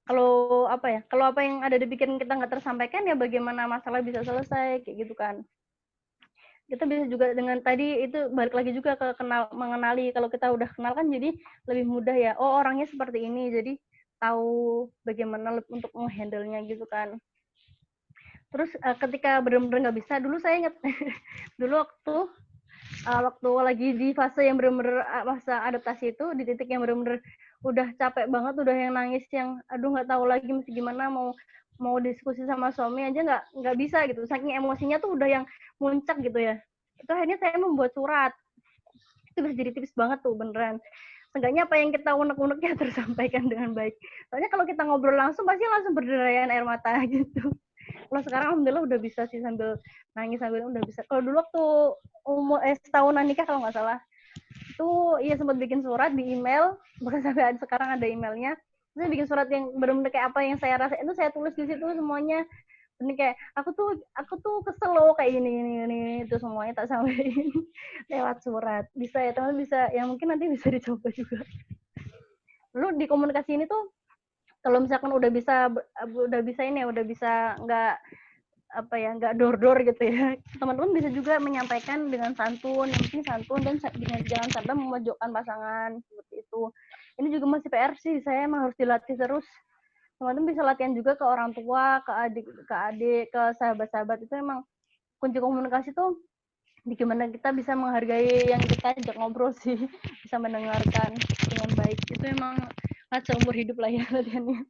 kalau apa yang ada di pikiran kita nggak tersampaikan, ya bagaimana masalah bisa selesai kayak gitu kan. Kita bisa juga dengan tadi itu balik lagi juga ke mengenali. Kalau kita udah kenal kan jadi lebih mudah ya, oh orangnya seperti ini, jadi tahu bagaimana untuk menghandle-nya gitu kan. Terus ketika benar-benar nggak bisa, dulu saya ingat dulu waktu lagi di fase yang benar-benar fase adaptasi itu, di titik yang benar-benar udah capek banget, udah yang nangis, yang aduh nggak tahu lagi mesti gimana, mau diskusi sama suami aja nggak bisa gitu, saking emosinya tuh udah yang muncak gitu ya. Itu akhirnya saya membuat surat. Itu bisa jadi tips banget tuh beneran. seenggaknya apa yang kita unek-uneknya tersampaikan dengan baik. Soalnya kalau kita ngobrol langsung pasti langsung berderayan air mata gitu. Kalau sekarang alhamdulillah udah bisa sih sambil nangis sambil udah bisa. Kalau dulu waktu setahunan nikah kalau nggak salah, itu iya sempat bikin surat di email, bahkan sampai sekarang ada emailnya. Saya bikin surat yang benar-benar kayak apa yang saya rasa itu saya tulis di situ semuanya. Ini kayak aku tuh kesel loh kayak ini itu semuanya tak sampaikan lewat surat. Bisa ya teman bisa, yang mungkin nanti bisa dicoba juga. Lalu di komunikasi ini tuh kalau misalkan udah bisa ini ya udah bisa nggak dor-dor gitu ya, teman-teman bisa juga menyampaikan dengan santun, yang penting santun dan dengan jangan sampai memojokkan pasangan seperti itu. Ini juga masih PR sih, saya emang harus dilatih terus. Teman-teman bisa latihan juga ke orang tua, ke adik, ke sahabat-sahabat. Itu emang kunci komunikasi tuh gimana kita bisa menghargai yang kita ajak ngobrol sih, bisa mendengarkan dengan baik. Itu emang seumur hidup lah ya latihannya.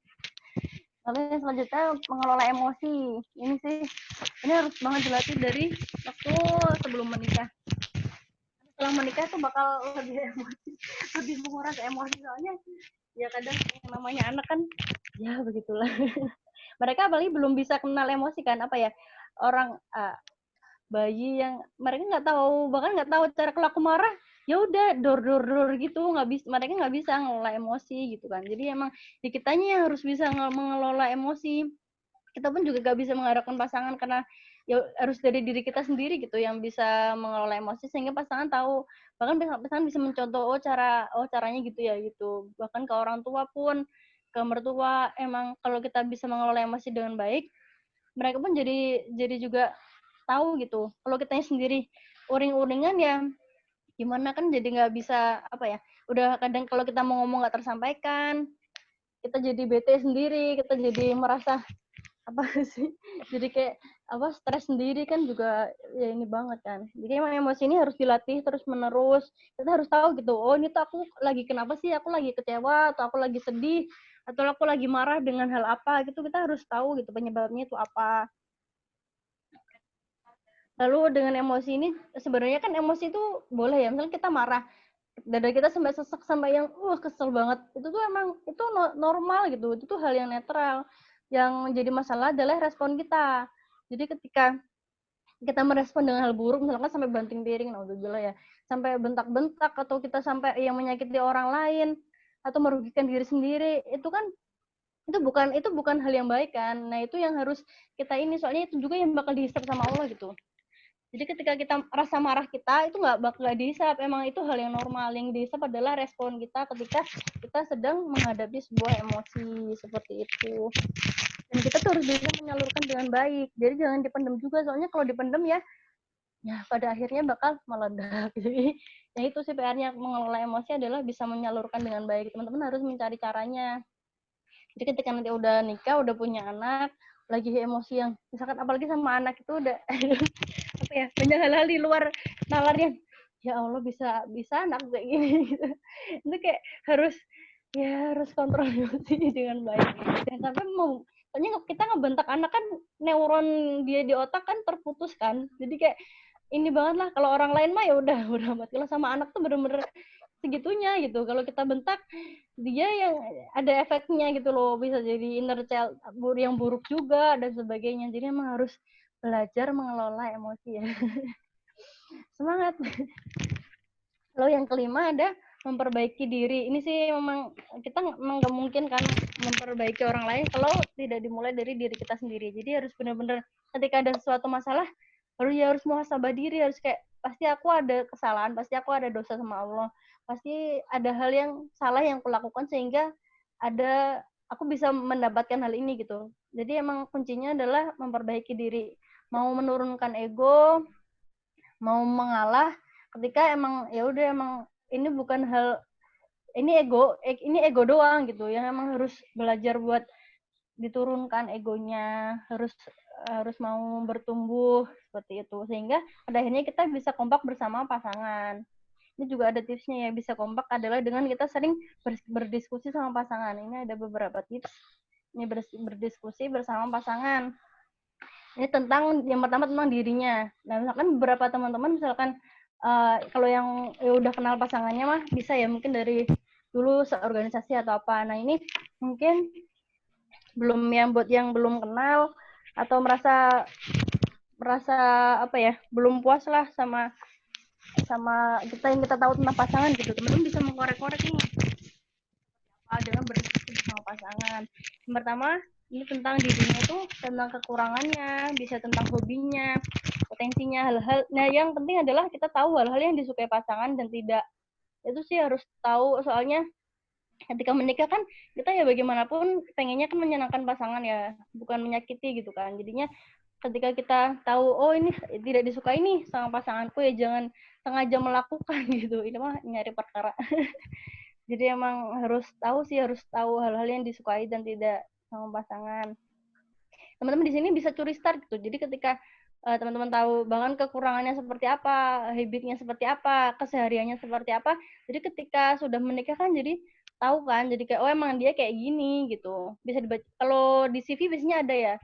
Lalu yang selanjutnya mengelola emosi. Ini sih, ini harus banget dilatih dari waktu sebelum menikah. Setelah menikah tuh bakal lebih emosi, lebih menguras emosi, soalnya ya kadang yang namanya anak kan ya begitulah. Mereka apalagi belum bisa kenal emosi kan, apa ya, orang bayi yang mereka nggak tahu, bahkan nggak tahu cara kalau aku marah ya udah dor gitu, nggak bisa, mereka nggak bisa ngelola emosi gitu kan. Jadi emang di kitanya yang harus bisa mengelola emosi. Kita pun juga nggak bisa mengharapkan pasangan, karena ya harus dari diri kita sendiri gitu yang bisa mengelola emosi, sehingga pasangan tahu, bahkan pasangan bisa mencontoh caranya gitu ya gitu. Bahkan ke orang tua pun, ke mertua, emang kalau kita bisa mengelola emosi dengan baik, mereka pun jadi juga tahu gitu. Kalau kitanya sendiri uring-uringan ya gimana kan, jadi nggak bisa apa ya, udah kadang kalau kita mau ngomong nggak tersampaikan, kita jadi bete sendiri, kita jadi merasa apa sih, jadi kayak apa, stres sendiri kan juga ya ini banget kan. Jadi emang emosi ini harus dilatih terus menerus. Kita harus tahu gitu, oh ini tuh aku lagi kenapa sih, aku lagi kecewa atau aku lagi sedih atau aku lagi marah dengan hal apa gitu. Kita harus tahu gitu penyebabnya itu apa. Lalu dengan emosi ini, sebenarnya kan emosi itu boleh ya, misalnya kita marah, dada kita sampai sesek, sampai yang kesel banget, itu tuh emang itu normal gitu, itu tuh hal yang netral. Yang jadi masalah adalah respon kita. Jadi ketika kita merespon dengan hal buruk, misalkan sampai banting piring, naudzubillah ya, sampai bentak-bentak, atau kita sampai yang menyakiti orang lain atau merugikan diri sendiri, itu kan itu bukan hal yang baik kan. Nah itu yang harus kita ini, soalnya itu juga yang bakal dihisap sama Allah gitu. Jadi ketika kita rasa marah kita itu nggak bakal dihisap, emang itu hal yang normal. Yang dihisap adalah respon kita ketika kita sedang menghadapi sebuah emosi seperti itu. Dan kita tuh harus bisa menyalurkan dengan baik. Jadi jangan dipendam juga, soalnya kalau dipendam ya pada akhirnya bakal meledak. Jadi ya itu sih PR-nya, mengelola emosi adalah bisa menyalurkan dengan baik. Teman-teman harus mencari caranya. Jadi ketika nanti udah nikah, udah punya anak, lagi emosi yang misalkan apalagi sama anak itu udah apa ya, banyak hal-hal di luar nalarnya, ya Allah bisa anak kayak gini gitu. Itu kayak harus kontrol emosi dengan baik, dan sampai soalnya kita ngebentak anak kan, neuron dia di otak kan terputus kan, jadi kayak ini banget lah. Kalau orang lain mah ya udah amat. Kalau sama anak tuh bener-bener segitunya gitu. Kalau kita bentak, dia yang ada efeknya gitu loh, bisa jadi inner child yang buruk juga dan sebagainya. Jadi emang harus belajar mengelola emosi ya. Semangat. Lalu yang kelima ada memperbaiki diri. Ini sih memang kita memang nggak mungkin kan memperbaiki orang lain kalau tidak dimulai dari diri kita sendiri. Jadi harus benar-benar ketika ada suatu masalah, harus muhasabah diri, harus kayak pasti aku ada kesalahan, pasti aku ada dosa sama Allah, pasti ada hal yang salah yang kulakukan sehingga aku bisa mendapatkan hal ini gitu. Jadi emang kuncinya adalah memperbaiki diri, mau menurunkan ego, mau mengalah, ketika emang ya udah, emang ini bukan hal, ini ego doang gitu, yang emang harus belajar buat diturunkan egonya, harus mau bertumbuh seperti itu, sehingga pada akhirnya kita bisa kompak bersama pasangan. Ini juga ada tipsnya ya, bisa kompak adalah dengan kita sering berdiskusi sama pasangan. Ini ada beberapa tips. Ini berdiskusi bersama pasangan. Ini tentang, yang pertama tentang dirinya. Nah, misalkan beberapa teman-teman misalkan kalau yang udah kenal pasangannya mah bisa ya, mungkin dari dulu seorganisasi atau apa. Nah ini mungkin buat yang belum kenal atau merasa apa ya, belum puas lah sama kita yang kita tahu tentang pasangan gitu, teman-teman bisa mengkorek-korek nih dengan berdiskusi sama pasangan. Yang pertama, ini tentang dirinya itu, tentang kekurangannya, bisa tentang hobinya, potensinya, hal-hal. Nah, yang penting adalah kita tahu hal-hal yang disukai pasangan dan tidak. Itu sih harus tahu, soalnya ketika menikah kan kita ya bagaimanapun pengennya kan menyenangkan pasangan ya, bukan menyakiti gitu kan. Jadinya ketika kita tahu, oh ini tidak disukai nih sama pasanganku, ya jangan sengaja melakukan gitu. Ini mah nyari perkara. Jadi emang harus tahu hal-hal yang disukai dan tidak sama pasangan. Teman-teman di sini bisa curi start gitu. Jadi ketika teman-teman tahu bahkan kekurangannya seperti apa, habitnya seperti apa, kesehariannya seperti apa. Jadi ketika sudah menikah kan jadi tahu kan, jadi kayak oh emang dia kayak gini gitu. Bisa dibaca, kalau di CV biasanya ada ya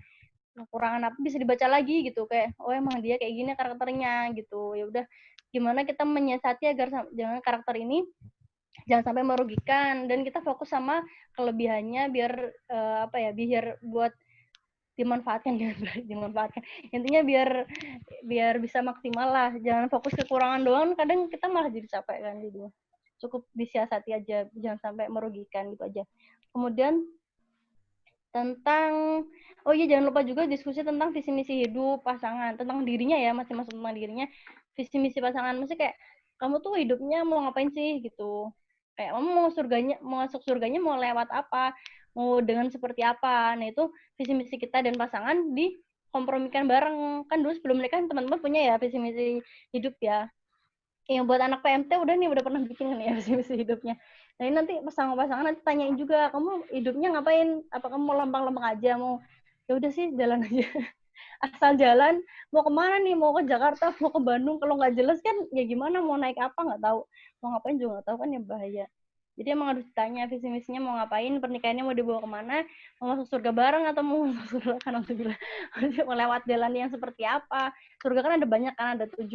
kekurangan apa, bisa dibaca lagi gitu, kayak oh emang dia kayak gini karakternya gitu. Ya udah, gimana kita menyiasati agar jangan karakter ini jangan sampai merugikan, dan kita fokus sama kelebihannya biar biar buat dimanfaatkan dimanfaatkan, intinya biar bisa maksimal lah, jangan fokus kekurangan doang, kadang kita malah jadi capek kan. Jadi cukup disiasati aja, jangan sampai merugikan gitu aja. Kemudian tentang jangan lupa juga diskusi tentang visi misi hidup pasangan, tentang dirinya ya, masih masuk tentang dirinya, visi misi pasangan, mesti kayak kamu tuh hidupnya mau ngapain sih gitu, kayak kamu mau masuk surganya mau lewat apa, mau dengan seperti apa. Nah itu visi misi kita dan pasangan dikompromikan bareng. Kan dulu sebelum menikah teman-teman punya ya visi misi hidup ya, yang buat anak PMT udah pernah bikin nih ya visi misi hidupnya. Nah ini nanti pasangan nanti tanyain juga, kamu hidupnya ngapain, apa kamu mau lempang-lempang aja, mau ya udah sih jalan aja asal jalan, mau kemana nih, mau ke Jakarta, mau ke Bandung, kalau nggak jelas kan ya gimana, mau naik apa nggak tahu, mau ngapain juga nggak tahu kan, ya bahaya. Jadi emang harus ditanya visi misinya mau ngapain, pernikahannya mau dibawa kemana, mau masuk surga bareng atau mau masuk surga kan mau lewat jalan yang seperti apa. Surga kan ada banyak kan, ada 7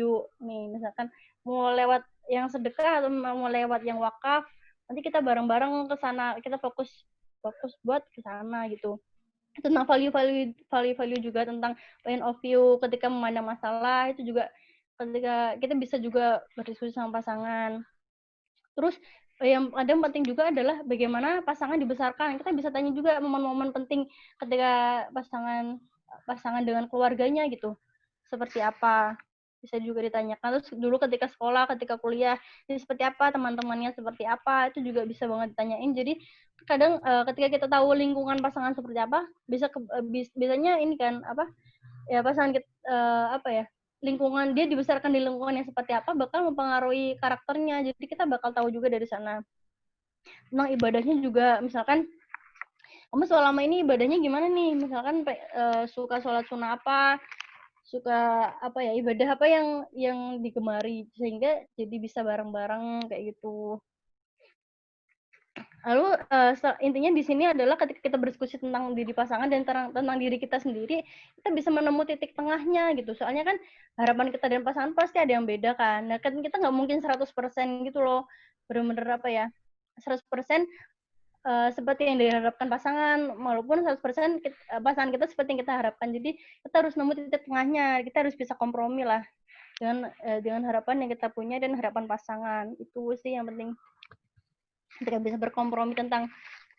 nih, misalkan mau lewat yang sedekah atau mau lewat yang wakaf, nanti kita bareng-bareng ke sana, kita fokus buat ke sana gitu. Tentang value juga, tentang point of view ketika memandang masalah, itu juga ketika kita bisa juga berdiskusi sama pasangan. Terus yang ada penting juga adalah bagaimana pasangan dibesarkan. Kita bisa tanya juga momen-momen penting ketika pasangan dengan keluarganya gitu, seperti apa, bisa juga ditanyakan. Terus dulu ketika sekolah, ketika kuliah, ini seperti apa, teman-temannya seperti apa, itu juga bisa banget ditanyain. Jadi kadang ketika kita tahu lingkungan pasangan seperti apa, biasanya ini kan apa ya, pasangan kita lingkungan dia dibesarkan di lingkungan yang seperti apa bakal mempengaruhi karakternya. Jadi kita bakal tahu juga dari sana. Tentang ibadahnya juga, misalkan kamu selama ini ibadahnya gimana nih, misalkan suka sholat sunnah apa, suka apa ya, ibadah apa yang digemari, sehingga jadi bisa bareng-bareng kayak gitu. Lalu intinya di sini adalah ketika kita berdiskusi tentang diri pasangan dan tentang diri kita sendiri, kita bisa menemukan titik tengahnya gitu. Soalnya kan harapan kita dan pasangan pasti ada yang beda kan. Nah kan kita nggak mungkin 100% gitu loh, bener-bener apa ya, 100% seperti yang diharapkan pasangan, walaupun 100% pasangan kita seperti yang kita harapkan. Jadi kita harus nemu titik tengahnya, kita harus bisa kompromi lah dengan harapan yang kita punya dan harapan pasangan. Itu sih yang penting. Ketika bisa berkompromi tentang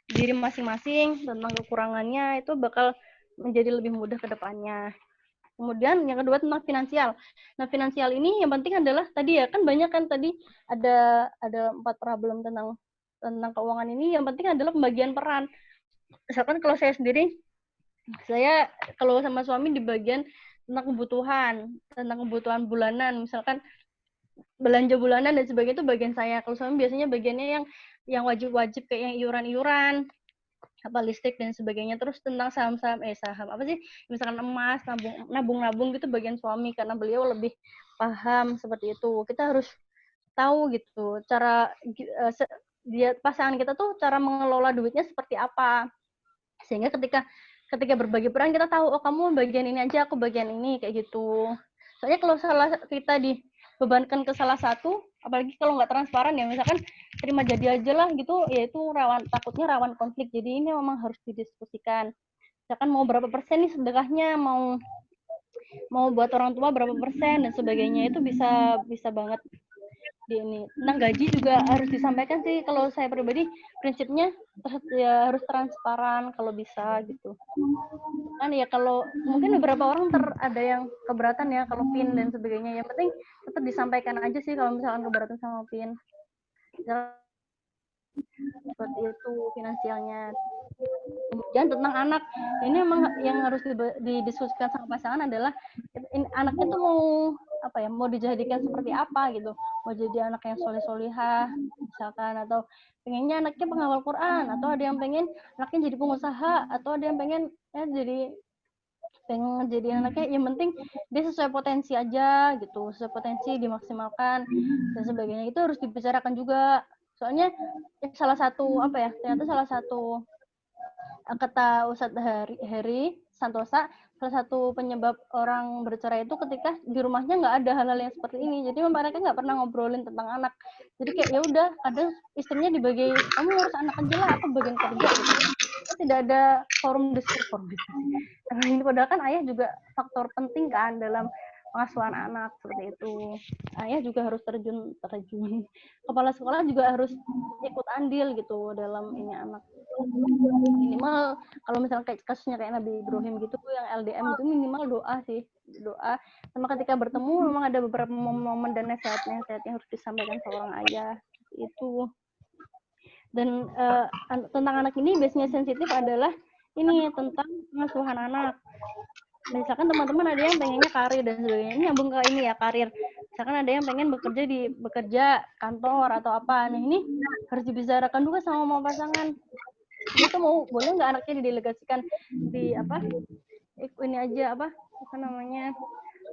diri masing-masing, tentang kekurangannya, itu bakal menjadi lebih mudah ke depannya. Kemudian yang kedua tentang finansial. Nah, finansial ini yang penting adalah tadi ya, kan banyak kan tadi ada 4 problem tentang keuangan ini. Yang penting adalah pembagian peran. Misalkan kalau saya sendiri, saya kalau sama suami di bagian tentang kebutuhan bulanan, misalkan belanja bulanan dan sebagainya, itu bagian saya. Kalau suami biasanya bagiannya yang wajib-wajib kayak yang iuran-iuran, apa listrik dan sebagainya. Terus tentang saham apa sih, misalkan emas, nabung gitu, bagian suami karena beliau lebih paham seperti itu. Kita harus tahu gitu cara pasangan kita tuh cara mengelola duitnya seperti apa, sehingga ketika berbagi peran kita tahu, oh kamu bagian ini aja, aku bagian ini, kayak gitu. Soalnya kalau kita dibebankan ke salah satu, apalagi kalau nggak transparan ya, misalkan terima jadi aja lah gitu, ya itu takutnya rawan konflik. Jadi ini memang harus didiskusikan. Misalkan mau berapa persen nih sedekahnya, mau buat orang tua berapa persen dan sebagainya, itu bisa banget di ini. Tentang gaji juga harus disampaikan sih, kalau saya pribadi prinsipnya ya harus transparan kalau bisa gitu. Kan ya kalau mungkin beberapa orang ada yang keberatan ya kalau PIN dan sebagainya. Yang penting tetap disampaikan aja sih kalau misalkan keberatan sama PIN. Seperti itu finansialnya. Kemudian tentang anak, ini memang yang harus didiskusikan sama pasangan adalah anaknya tuh mau dijadikan seperti apa gitu. Mau jadi anak yang soleh-solihah misalkan, atau pengennya anaknya penghafal Quran, atau ada yang pengen anaknya jadi pengusaha, atau ada yang pengen jadi anaknya yang penting dia sesuai potensi aja gitu, sesuai potensi dimaksimalkan dan sebagainya. Itu harus dibicarakan juga. Soalnya ternyata salah satu kata Ustadz Heri Santosa, salah satu penyebab orang bercerai itu ketika di rumahnya nggak ada hal-hal yang seperti ini. Jadi mereka nggak pernah ngobrolin tentang anak. Jadi kayak ya udah, kadang istrinya dibagi, kamu ngurus anak aja lah, aku bagian kerja gitu. Tidak ada forum diskusi. Karena ini padahal kan ayah juga faktor penting kan dalam pengasuhan anak seperti itu. Ayah juga harus terjun. Kepala sekolah juga harus ikut andil gitu dalam ini anak. Minimal kalau misalnya kayak kasusnya kayak Nabi Ibrahim gitu yang LDM itu minimal doa sama ketika bertemu memang ada beberapa momen dan nasihat yang harus disampaikan seorang ayah itu. Dan tentang anak ini biasanya sensitif adalah ini tentang pengasuhan anak. Misalkan teman-teman ada yang pengennya karir dan sebagainya, ini nyambung ke ini ya, karir. Misalkan ada yang pengen bekerja kantor atau apa, nah ini harus dibicarakan juga sama pasangan. Itu boleh nggak anaknya didelegasikan ini aja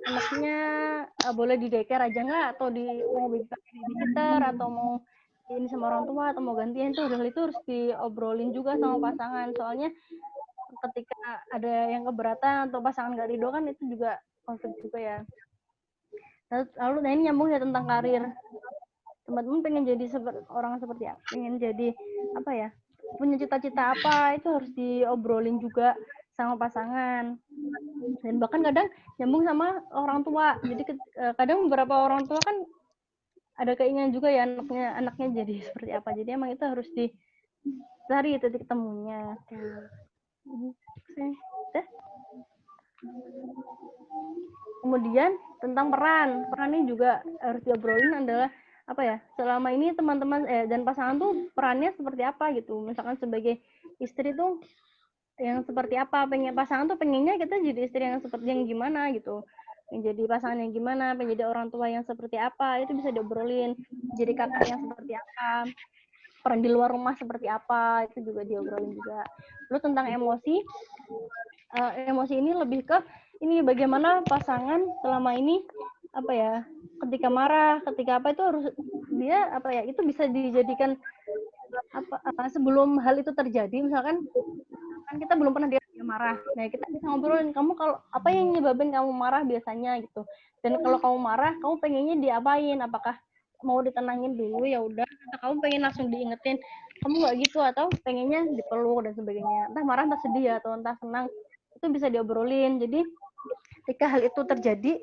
anaknya boleh di daycare aja nggak, atau mau babysitter, atau mau ini sama orang tua, atau mau gantian, itu harus diobrolin juga sama pasangan. Soalnya ketika ada yang keberatan atau pasangan nggak ridho kan itu juga konflik juga ya. Lalu ini nyambung ya tentang karir. Teman-teman pengen jadi orang seperti apa? Pengen jadi apa ya? Punya cita-cita apa, itu harus diobrolin juga sama pasangan. Dan bahkan kadang nyambung sama orang tua. Jadi kadang beberapa orang tua kan ada keinginan juga ya anaknya jadi seperti apa. Jadi emang itu harus dicari titik temunya. Kemudian tentang peran ini juga harus diobrolin adalah apa ya, selama ini teman-teman dan pasangan tuh perannya seperti apa gitu. Misalkan sebagai istri tuh yang seperti apa, pasangan tuh pengennya kita jadi istri yang seperti yang gimana gitu, yang jadi pasangan yang gimana, pengen jadi orang tua yang seperti apa, itu bisa diobrolin. Jadi kakak yang seperti apa, peran di luar rumah seperti apa, itu juga diobrolin juga. Lalu tentang emosi ini lebih ke ini bagaimana pasangan selama ini apa ya, ketika marah, ketika apa, itu harus dia apa ya, itu bisa dijadikan sebelum hal itu terjadi. Misalkan kan kita belum pernah dia marah, nah kita bisa ngobrolin, kamu kalau apa yang nyebabin kamu marah biasanya gitu, dan kalau kamu marah kamu pengennya diapain, apakah mau ditenangin dulu ya udah, atau kamu pengen langsung diingetin kamu nggak gitu, atau pengennya dipeluk dan sebagainya, entah marah entah sedih atau entah senang, itu bisa diobrolin. Jadi ketika hal itu terjadi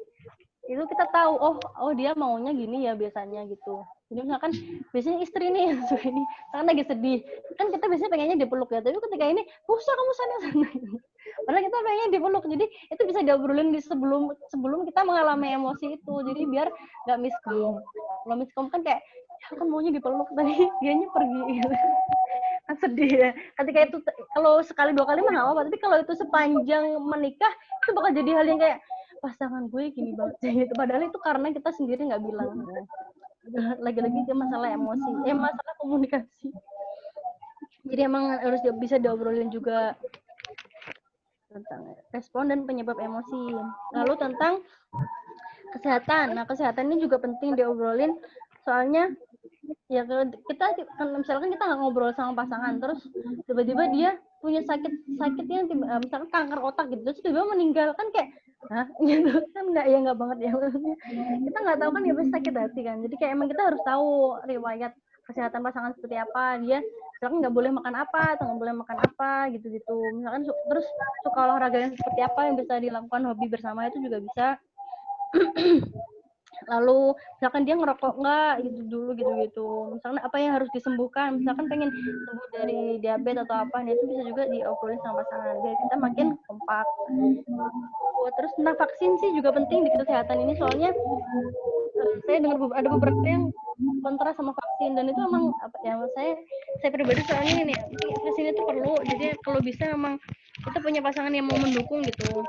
itu kita tahu, oh dia maunya gini ya biasanya gitu. Jadi misalkan biasanya istri nih ini kan lagi sedih, kan kita biasanya pengennya dipeluk ya, tapi ketika ini usah kamu sana padahal kita pengennya dipeluk. Jadi itu bisa diobrolin sebelum kita mengalami emosi itu, jadi biar nggak miskom. Kalau miskom kan kayak ya kan maunya dipeluk tapi dianya pergi gitu. Kan sedih ya. Ketika itu kalau sekali dua kali mah nggak apa-apa, tapi kalau itu sepanjang menikah itu bakal jadi hal yang kayak pasangan gue gini banget gitu, padahal itu karena kita sendiri nggak bilang. Lagi-lagi itu masalah emosi, masalah komunikasi. Jadi emang harus bisa diobrolin juga tentang respon dan penyebab emosi. Lalu tentang kesehatan, nah kesehatan ini juga penting diobrolin, soalnya ya kita misalkan kita nggak ngobrol sama pasangan, terus tiba-tiba dia punya sakit yang misalkan kanker otak gitu, terus tiba-tiba meninggal, kan kayak Hah? Gitu kan nggak banget ya maksudnya. Kita nggak tahu kan dia pasti sakit hati kan. Jadi kayak emang kita harus tahu riwayat kesehatan pasangan seperti apa. Dia misalkan nggak boleh makan apa atau nggak boleh makan apa gitu-gitu. Misalkan terus suka olahraga yang seperti apa yang bisa dilakukan hobi bersama itu juga bisa. Lalu misalkan dia ngerokok nggak gitu dulu gitu misalkan apa yang harus disembuhkan, misalkan pengen sembuh dari diabetes atau apa, itu bisa juga diobrolin sama pasangan biar kita makin kompak. Terus tentang vaksin sih juga penting di kesehatan ini, soalnya saya dengar ada beberapa yang kontra sama vaksin, dan itu emang apa ya, saya pribadi soalnya ini ya, vaksin itu perlu, jadi kalau bisa emang kita punya pasangan yang mau mendukung gitu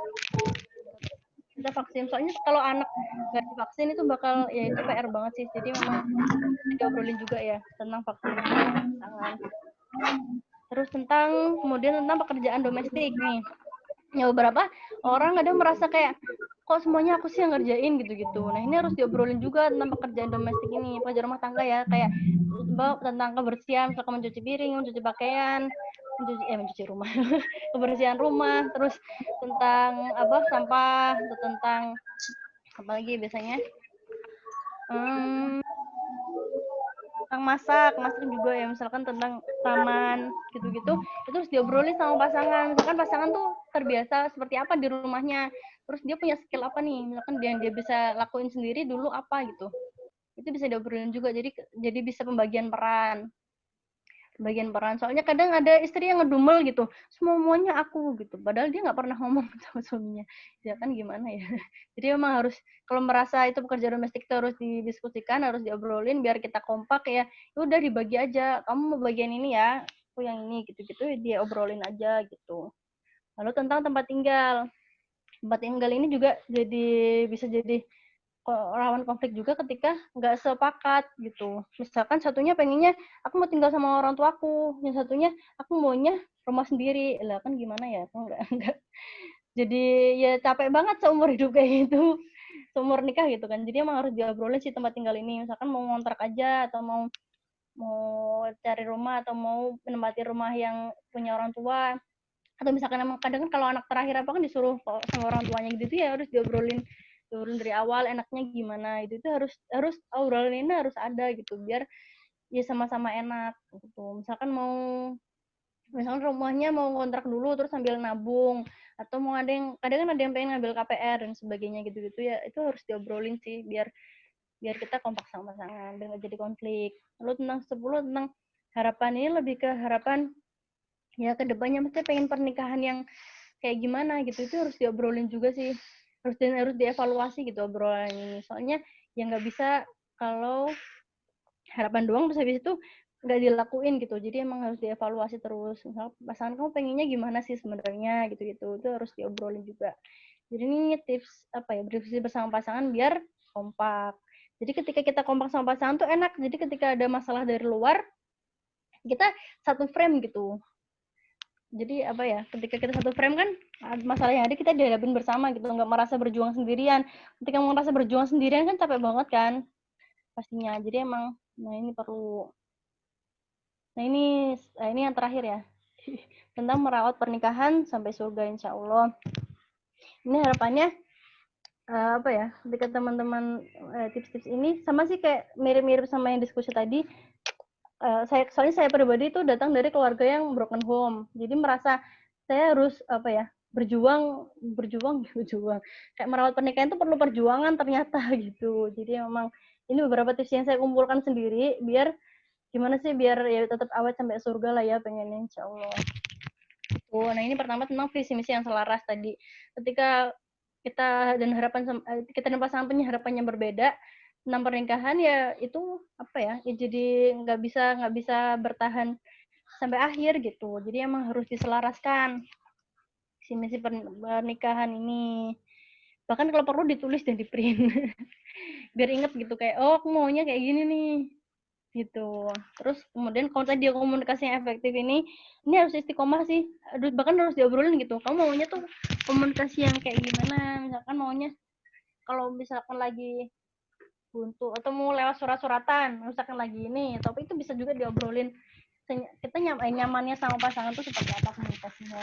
kita vaksin, soalnya kalau anak nggak divaksin itu bakal ya itu PR banget sih, jadi memang diobrolin juga ya tentang vaksin tangan. Terus kemudian tentang pekerjaan domestik nih, ya beberapa orang ada merasa kayak kok semuanya aku sih yang ngerjain gitu-gitu. Nah ini harus diobrolin juga tentang pekerjaan domestik ini, pekerjaan rumah tangga ya, kayak tentang kebersihan, misalkan mencuci piring, mencuci pakaian, mencuci rumah, kebersihan rumah, terus tentang sampah, tentang apa lagi biasanya tentang masak juga ya, misalkan tentang taman gitu-gitu, itu harus diobrolin sama pasangan. Misalkan pasangan tuh terbiasa seperti apa di rumahnya, terus dia punya skill apa nih, misalkan dia bisa lakuin sendiri dulu apa gitu, itu bisa diobrolin juga, jadi bisa pembagian peran. Soalnya kadang ada istri yang ngedumel gitu, semuanya aku gitu, padahal dia nggak pernah ngomong sama suaminya, ya kan gimana ya. Jadi memang harus, kalau merasa itu pekerjaan domestik itu harus didiskusikan, harus diobrolin biar kita kompak ya. Udah dibagi aja, kamu mau bagian ini ya, aku yang ini gitu-gitu, dia obrolin aja gitu. Lalu tentang tempat tinggal ini juga bisa jadi rawan konflik juga ketika nggak sepakat gitu. Misalkan satunya pengennya aku mau tinggal sama orang tuaku, yang satunya aku maunya rumah sendiri. Lah kan gimana ya? Aku enggak. Jadi ya capek banget seumur hidup kayak gitu. Seumur nikah gitu kan. Jadi emang harus diobrolin sih tempat tinggal ini. Misalkan mau ngontrak aja atau mau cari rumah atau mau menempati rumah yang punya orang tua. Atau misalkan emang kadang kan kalau anak terakhir apa kan disuruh sama orang tuanya gitu ya, harus diobrolin dari awal enaknya gimana, itu harus obrolan ini harus ada gitu biar ya sama-sama enak gitu. Misalkan rumahnya mau kontrak dulu terus sambil nabung, atau mau kadang kan ada yang pengen ngambil KPR dan sebagainya gitu-gitu ya, itu harus diobrolin sih biar kita kompak sama pasangan biar nggak jadi konflik. Lalu tentang 10 tentang harapan, ini lebih ke harapan ya kedepannya, mesti pengen pernikahan yang kayak gimana gitu, itu harus diobrolin juga sih, harus dievaluasi gitu obrolan ini, soalnya ya nggak bisa kalau harapan doang terus habis itu nggak dilakuin gitu, jadi emang harus dievaluasi terus. Misal pasangan kamu pengennya gimana sih sebenarnya gitu, itu harus diobrolin juga. Jadi ini tips berdiskusi bersama pasangan biar kompak. Jadi ketika kita kompak sama pasangan tuh enak, jadi ketika ada masalah dari luar kita satu frame gitu. Jadi ketika kita satu frame kan masalah yang ada kita dihadapin bersama gitu, nggak merasa berjuang sendirian. Ketika merasa berjuang sendirian kan capek banget kan pastinya. Jadi emang ini perlu. Nah ini yang terakhir ya, tentang merawat pernikahan sampai surga insya Allah. Ini harapannya ketika teman-teman tips-tips ini sama sih kayak mirip-mirip sama yang diskusi tadi. Saya pribadi itu datang dari keluarga yang broken home, jadi merasa saya harus berjuang kayak merawat pernikahan itu perlu perjuangan ternyata gitu. Jadi memang ini beberapa tips yang saya kumpulkan sendiri biar gimana sih biar ya tetap awet sampai surga lah ya pengennya insya Allah. Nah ini pertama tentang visi misi yang selaras tadi. Ketika kita dan pasangan punya harapan yang berbeda tentang pernikahan, ya itu jadi nggak bisa bertahan sampai akhir gitu. Jadi emang harus diselaraskan visi misi pernikahan ini, bahkan kalau perlu ditulis dan di print biar inget gitu, kayak aku maunya kayak gini nih gitu. Terus kemudian kalau tadi komunikasi yang efektif ini harus istiqomah sih, bahkan harus diobrolin gitu, kamu maunya tuh komunikasi yang kayak gimana. Misalkan maunya kalau misalkan lagi buntu atau mau lewat surat-suratan, misalkan lagi ini, tapi itu bisa juga diobrolin kita nyamannya sama pasangan tuh seperti apa komunikasinya.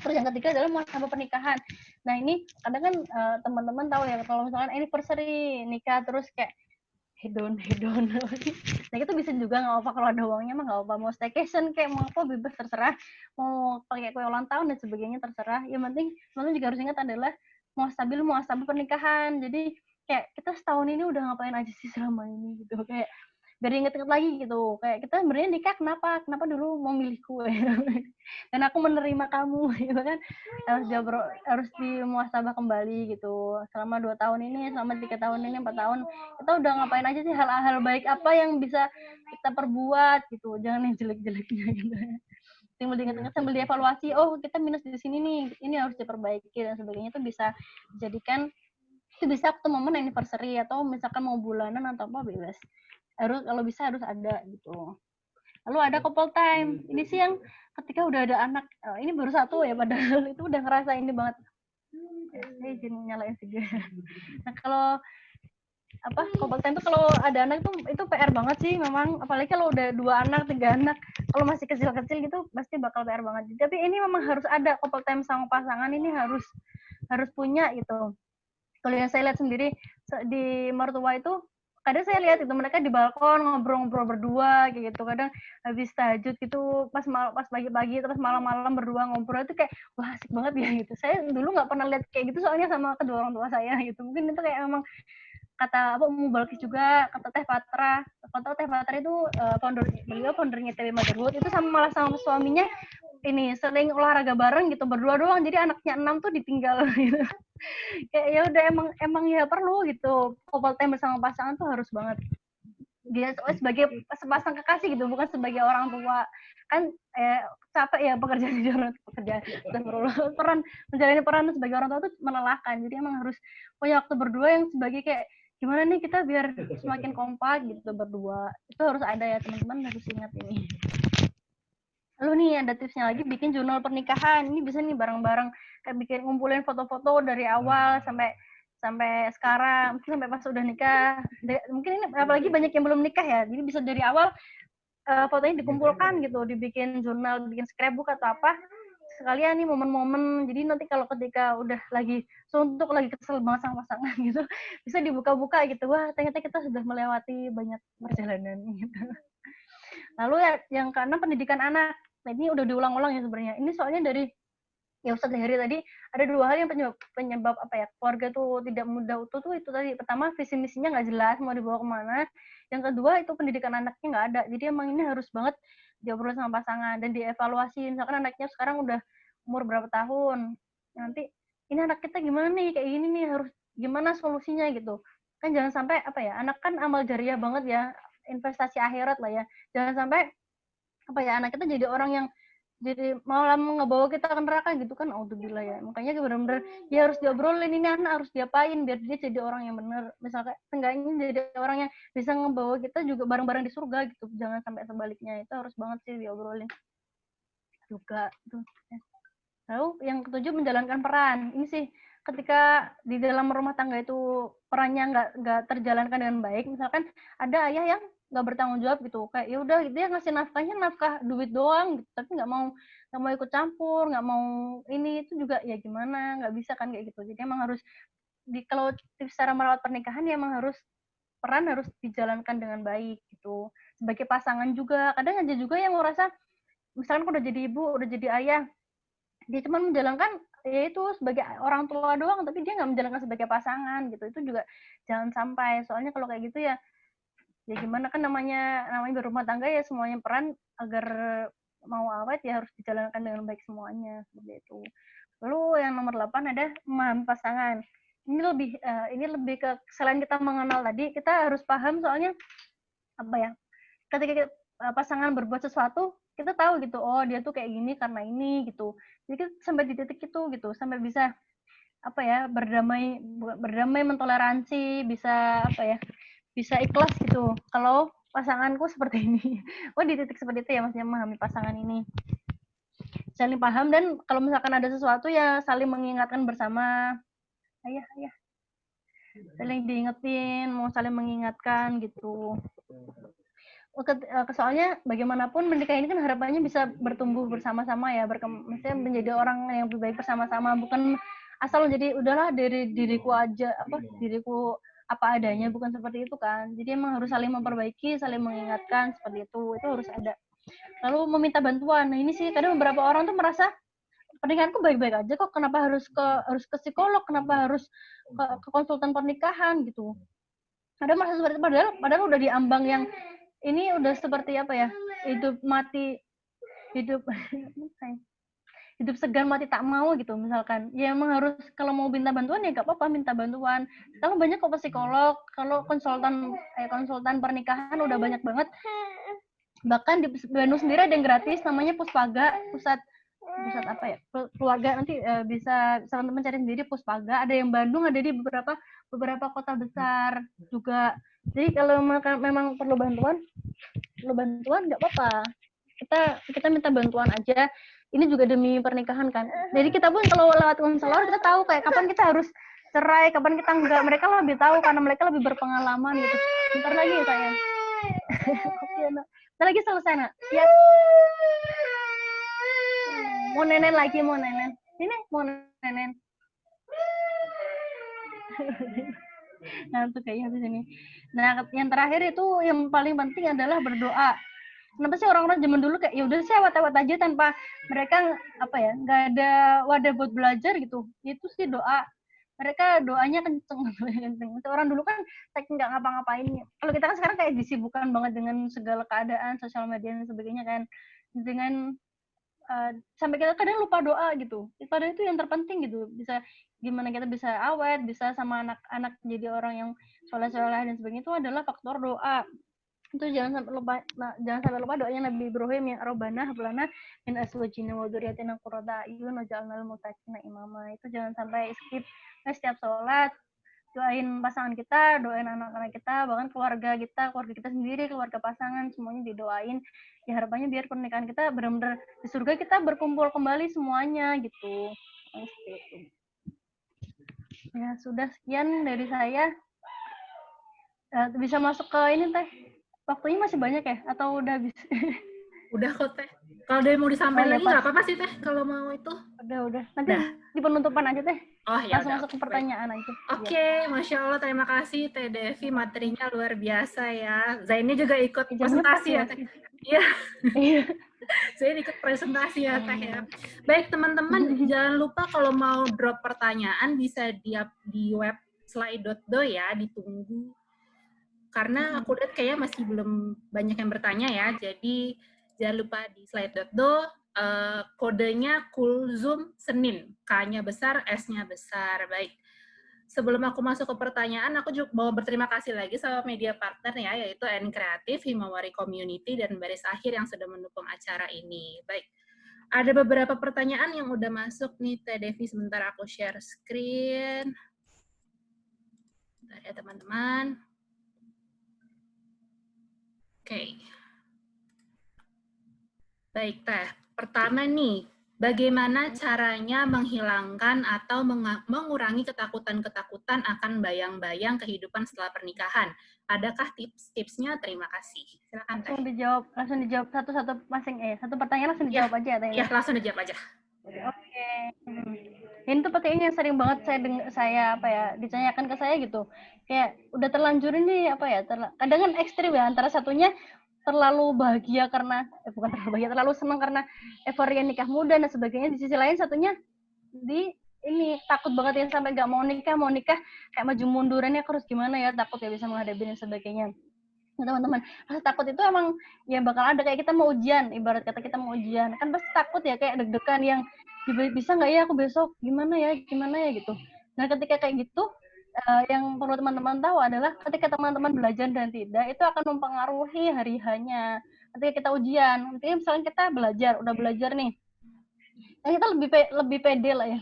Terus yang ketiga adalah muasabah pernikahan. Nah ini kadang kan teman-teman tahu ya kalau misalkan anniversary nikah terus kayak hedon. Nah itu bisa juga nggak apa kalau ada uangnya mah nggak apa, mau staycation kayak mau apa bebas terserah, mau pakai kue ulang tahun dan sebagainya terserah. Yang penting teman-teman juga harus ingat adalah mau stabil pernikahan. Jadi kayak kita setahun ini udah ngapain aja sih selama ini gitu, kayak biar inget-inget lagi gitu, kayak kita sebenarnya nikah kenapa dulu mau milihku dan aku menerima kamu gitu kan, harus dimuhasabah kembali gitu. Selama 2 tahun ini, selama 3 tahun ini, 4 tahun, kita udah ngapain aja sih, hal-hal baik apa yang bisa kita perbuat gitu, jangan yang jelek-jeleknya gitu. Sambil diingat-ingat, sambil dievaluasi, oh kita minus di sini nih, ini harus diperbaiki dan sebagainya. Itu bisa dijadikan, itu bisa waktu momen anniversary atau misalkan mau bulanan atau apa bebas. Kalau bisa harus ada gitu. Lalu ada couple time. Ini sih yang ketika udah ada anak, ini baru 1 ya padahal itu udah ngerasa ini banget. Saya izin nyalain video. Nah kalau couple time tuh kalau ada anak itu PR banget sih memang, apalagi kalau udah 2 anak 3 anak, kalau masih kecil-kecil gitu pasti bakal PR banget. Tapi ini memang harus ada couple time sama pasangan, ini harus punya gitu. Kalau yang saya lihat sendiri di mertua itu, kadang saya lihat itu mereka di balkon ngobrol-ngobrol berdua gitu, kadang habis tahajud gitu pas pagi-pagi terus malam-malam berdua ngobrol, itu kayak wah asik banget ya gitu. Saya dulu nggak pernah lihat kayak gitu soalnya sama kedua orang tua saya gitu. Mungkin itu kayak memang kata Ummu Balkis juga, kata Teh Patra. Kata Teh Patra itu foundernya TV Motherhood, itu malah sama suaminya ini sering olahraga bareng gitu berdua doang, jadi anaknya 6 tuh ditinggal gitu. Kayak ya udah emang ya perlu gitu, couple time bersama pasangan tuh harus banget. Dia sebagai sepasang kekasih gitu, bukan sebagai orang tua kan. Capek ya pekerjaan menjalani peran sebagai orang tua tuh melelahkan. Jadi emang harus punya waktu berdua yang sebagai kayak gimana nih kita biar semakin kompak gitu berdua. Itu harus ada ya teman-teman, harus ingat ini. Lalu nih ada tipsnya lagi, bikin jurnal pernikahan. Ini bisa nih bareng-bareng, kayak bikin ngumpulin foto-foto dari awal sampai sekarang, mungkin sampai pas udah nikah. Mungkin ini apalagi banyak yang belum nikah ya, jadi bisa dari awal fotonya dikumpulkan gitu, dibikin jurnal, bikin scrapbook atau apa. Sekalian nih momen-momen, jadi nanti kalau ketika udah lagi suntuk, lagi kesel banget sama pasangan gitu, bisa dibuka-buka gitu, wah ternyata kita sudah melewati banyak perjalanan gitu. Lalu yang keenam, pendidikan anak. Nah ini udah diulang-ulang ya sebenarnya. Ini soalnya dari ya Ustadz Heri tadi, ada 2 hal yang penyebab apa ya keluarga tuh tidak mudah utuh tuh itu tadi. Pertama, visi misinya nggak jelas mau dibawa kemana. Yang kedua itu pendidikan anaknya nggak ada. Jadi emang ini harus banget diobrol sama pasangan dan dievaluasi. Misalkan anaknya sekarang udah umur berapa tahun, nanti ini anak kita gimana nih, kayak gini nih, harus gimana solusinya gitu kan. Jangan sampai apa ya, anak kan amal jariah banget ya, investasi akhirat lah ya. Jangan sampai apa ya, anak kita jadi orang yang jadi malah ngebawa kita ke neraka gitu kan, auzubillah ya. Makanya benar-benar ya harus diobrolin, ini anak harus diapain biar dia jadi orang yang benar, misalkan seenggaknya jadi orang yang bisa ngebawa kita juga bareng-bareng di surga gitu. Jangan sampai sebaliknya, itu harus banget sih diobrolin juga tuh. Lalu yang ketujuh, menjalankan peran. Ini sih ketika di dalam rumah tangga itu perannya nggak terjalankan dengan baik, misalkan ada ayah yang nggak bertanggung jawab gitu, kayak ya udah dia ngasih nafkahnya nafkah duit doang gitu, tapi nggak mau ikut campur, nggak mau ini, itu juga ya gimana, nggak bisa kan kayak gitu. Jadi emang harus kalau tips cara merawat pernikahan ya emang harus peran harus dijalankan dengan baik gitu. Sebagai pasangan juga, kadang aja juga yang merasa misalkan udah jadi ibu, udah jadi ayah, dia cuma menjalankan ya itu sebagai orang tua doang, tapi dia nggak menjalankan sebagai pasangan gitu. Itu juga jangan sampai, soalnya kalau kayak gitu ya gimana kan, namanya berumah tangga ya, semuanya peran agar mau awet ya harus dijalankan dengan baik semuanya, seperti itu. Lalu yang nomor 8 ada memahami pasangan. Ini lebih ke selain kita mengenal tadi, kita harus paham, soalnya apa ya, ketika pasangan berbuat sesuatu, kita tahu gitu, oh dia tuh kayak gini karena ini gitu. Jadi kita sampai di titik itu gitu, sampai bisa apa ya, berdamai, mentoleransi, bisa apa ya, bisa ikhlas gitu kalau pasanganku seperti ini. Oh di titik seperti itu ya, maksudnya memahami pasangan ini, saling paham, dan kalau misalkan ada sesuatu ya saling mengingatkan bersama. Ayah saling diingetin, mau saling mengingatkan gitu. Soalnya bagaimanapun menikah ini kan harapannya bisa bertumbuh bersama-sama ya, maksudnya menjadi orang yang lebih baik bersama-sama, bukan asal jadi udahlah dari diriku aja, diriku apa adanya, bukan seperti itu kan. Jadi emang harus saling memperbaiki, saling mengingatkan, seperti itu harus ada. Lalu meminta bantuan. Nah ini sih kadang beberapa orang tuh merasa pernikahanku baik-baik aja kok, kenapa harus ke psikolog, kenapa harus ke konsultan pernikahan gitu. Ada masa seperti itu, padahal udah diambang yang ini udah seperti apa ya, hidup mati, hidup hidup segan mati tak mau gitu misalkan. Ya emang harus, kalau mau minta bantuan ya gak apa-apa minta bantuan. Kalau banyak kok psikolog, kalau konsultan pernikahan udah banyak banget. Bahkan di Bandung sendiri ada yang gratis, namanya Puspaga, pusat apa ya, keluarga. Nanti bisa teman-teman cari sendiri Puspaga, ada yang Bandung, ada di beberapa kota besar juga. Jadi kalau memang perlu bantuan nggak apa-apa, kita minta bantuan aja. Ini juga demi pernikahan kan. Jadi kita pun kalau lewat konselor kita tahu kayak kapan kita harus cerai, kapan kita enggak. Mereka lebih tahu karena mereka lebih berpengalaman gitu. Bentar lagi ya sayang. Oke, nak. Bentar lagi selesai, nak. Siap. Mau nenen lagi, mau nenen. Ini mau nenen. Nah, itu kayaknya di sini. Nah, yang terakhir itu yang paling penting adalah berdoa. Kenapa sih orang-orang zaman dulu kayak ya udah sih awat-awat aja tanpa mereka apa ya, nggak ada wadah buat belajar gitu. Itu sih doa. Mereka doanya kenceng. Orang dulu kan saking nggak ngapa-ngapain. Kalau kita kan sekarang kayak disibukkan banget dengan segala keadaan, sosial media dan sebagainya kan. Dengan sampai kita kadang lupa doa gitu. Padahal itu yang terpenting gitu. Bisa gimana kita bisa awet, bisa sama anak-anak jadi orang yang soleh-soleh dan sebagainya, itu adalah faktor doa. Itu jangan sampai lupa doanya Nabi Ibrahim yang Rabbana hab lana min azwajina wa dzurriyyatina qurrata a'yun waj'alna lil muttaqina imama. Itu jangan sampai skip. Setiap sholat doain pasangan kita, doain anak-anak kita, bahkan keluarga kita sendiri, keluarga pasangan, semuanya didoain. Ya harapannya biar pernikahan kita benar-benar di surga kita berkumpul kembali semuanya gitu. Ya sudah, sekian dari saya. Bisa masuk ke ini teh. Waktunya masih banyak ya? Atau udah habis? Udah kok teh. Kalau ada yang mau disampaikan lagi nggak apa-apa sih teh kalau mau itu. Udah. Nanti di penutupan aja teh. Oh ya. Langsung masuk ke pertanyaan aja. Oke, Masya Allah, terima kasih Teh Devi, materinya luar biasa ya. Zaini juga ikut presentasi ya Teh. Iya. Zaini ikut presentasi ya Teh ya. Baik teman-teman, jangan lupa kalau mau drop pertanyaan bisa di web slide.do ya, ditunggu. Karena aku lihat kayaknya masih belum banyak yang bertanya ya, jadi jangan lupa di slide.do, kodenya Kulzum Senin, K-nya besar, S-nya besar. Baik, sebelum aku masuk ke pertanyaan, aku juga mau berterima kasih lagi sama media partner ya, yaitu N Kreatif, Himawari Community, dan Baris Akhir yang sudah mendukung acara ini. Baik, ada beberapa pertanyaan yang udah masuk nih, Teh Devi, sebentar aku share screen. Bentar ya teman-teman. Oke. Baik, Teh. Pertama nih, bagaimana caranya menghilangkan atau mengurangi ketakutan-ketakutan akan bayang-bayang kehidupan setelah pernikahan? Adakah tips-tipsnya? Terima kasih. Silakan, Teh. Langsung dijawab satu-satu satu pertanyaan langsung dijawab aja, Teh. Iya, langsung dijawab aja. Oke. Ini tuh pertanyaan yang sering banget saya ditanyakan ke saya gitu. Kayak udah terlanjur ini kadang kan ekstrim ya, antara satunya terlalu bahagia karena bukan terlalu bahagia, terlalu senang karena euforia nikah muda dan sebagainya. Di sisi lain satunya ini takut banget yang sampai nggak mau nikah kayak maju mundurannya harus gimana ya, takut ya bisa menghadapi dan sebagainya. Nah, teman-teman, rasa takut itu emang ya bakal ada. Kayak kita mau ujian, ibarat kata kita mau ujian kan pasti takut ya, kayak deg-degan yang bisa nggak ya aku besok, gimana ya gitu. Nah ketika kayak gitu, yang perlu teman-teman tahu adalah ketika teman-teman belajar dan tidak, itu akan mempengaruhi hari hanya. Ketika kita ujian, nanti misalnya kita udah belajar nih, kita lebih pede lah ya,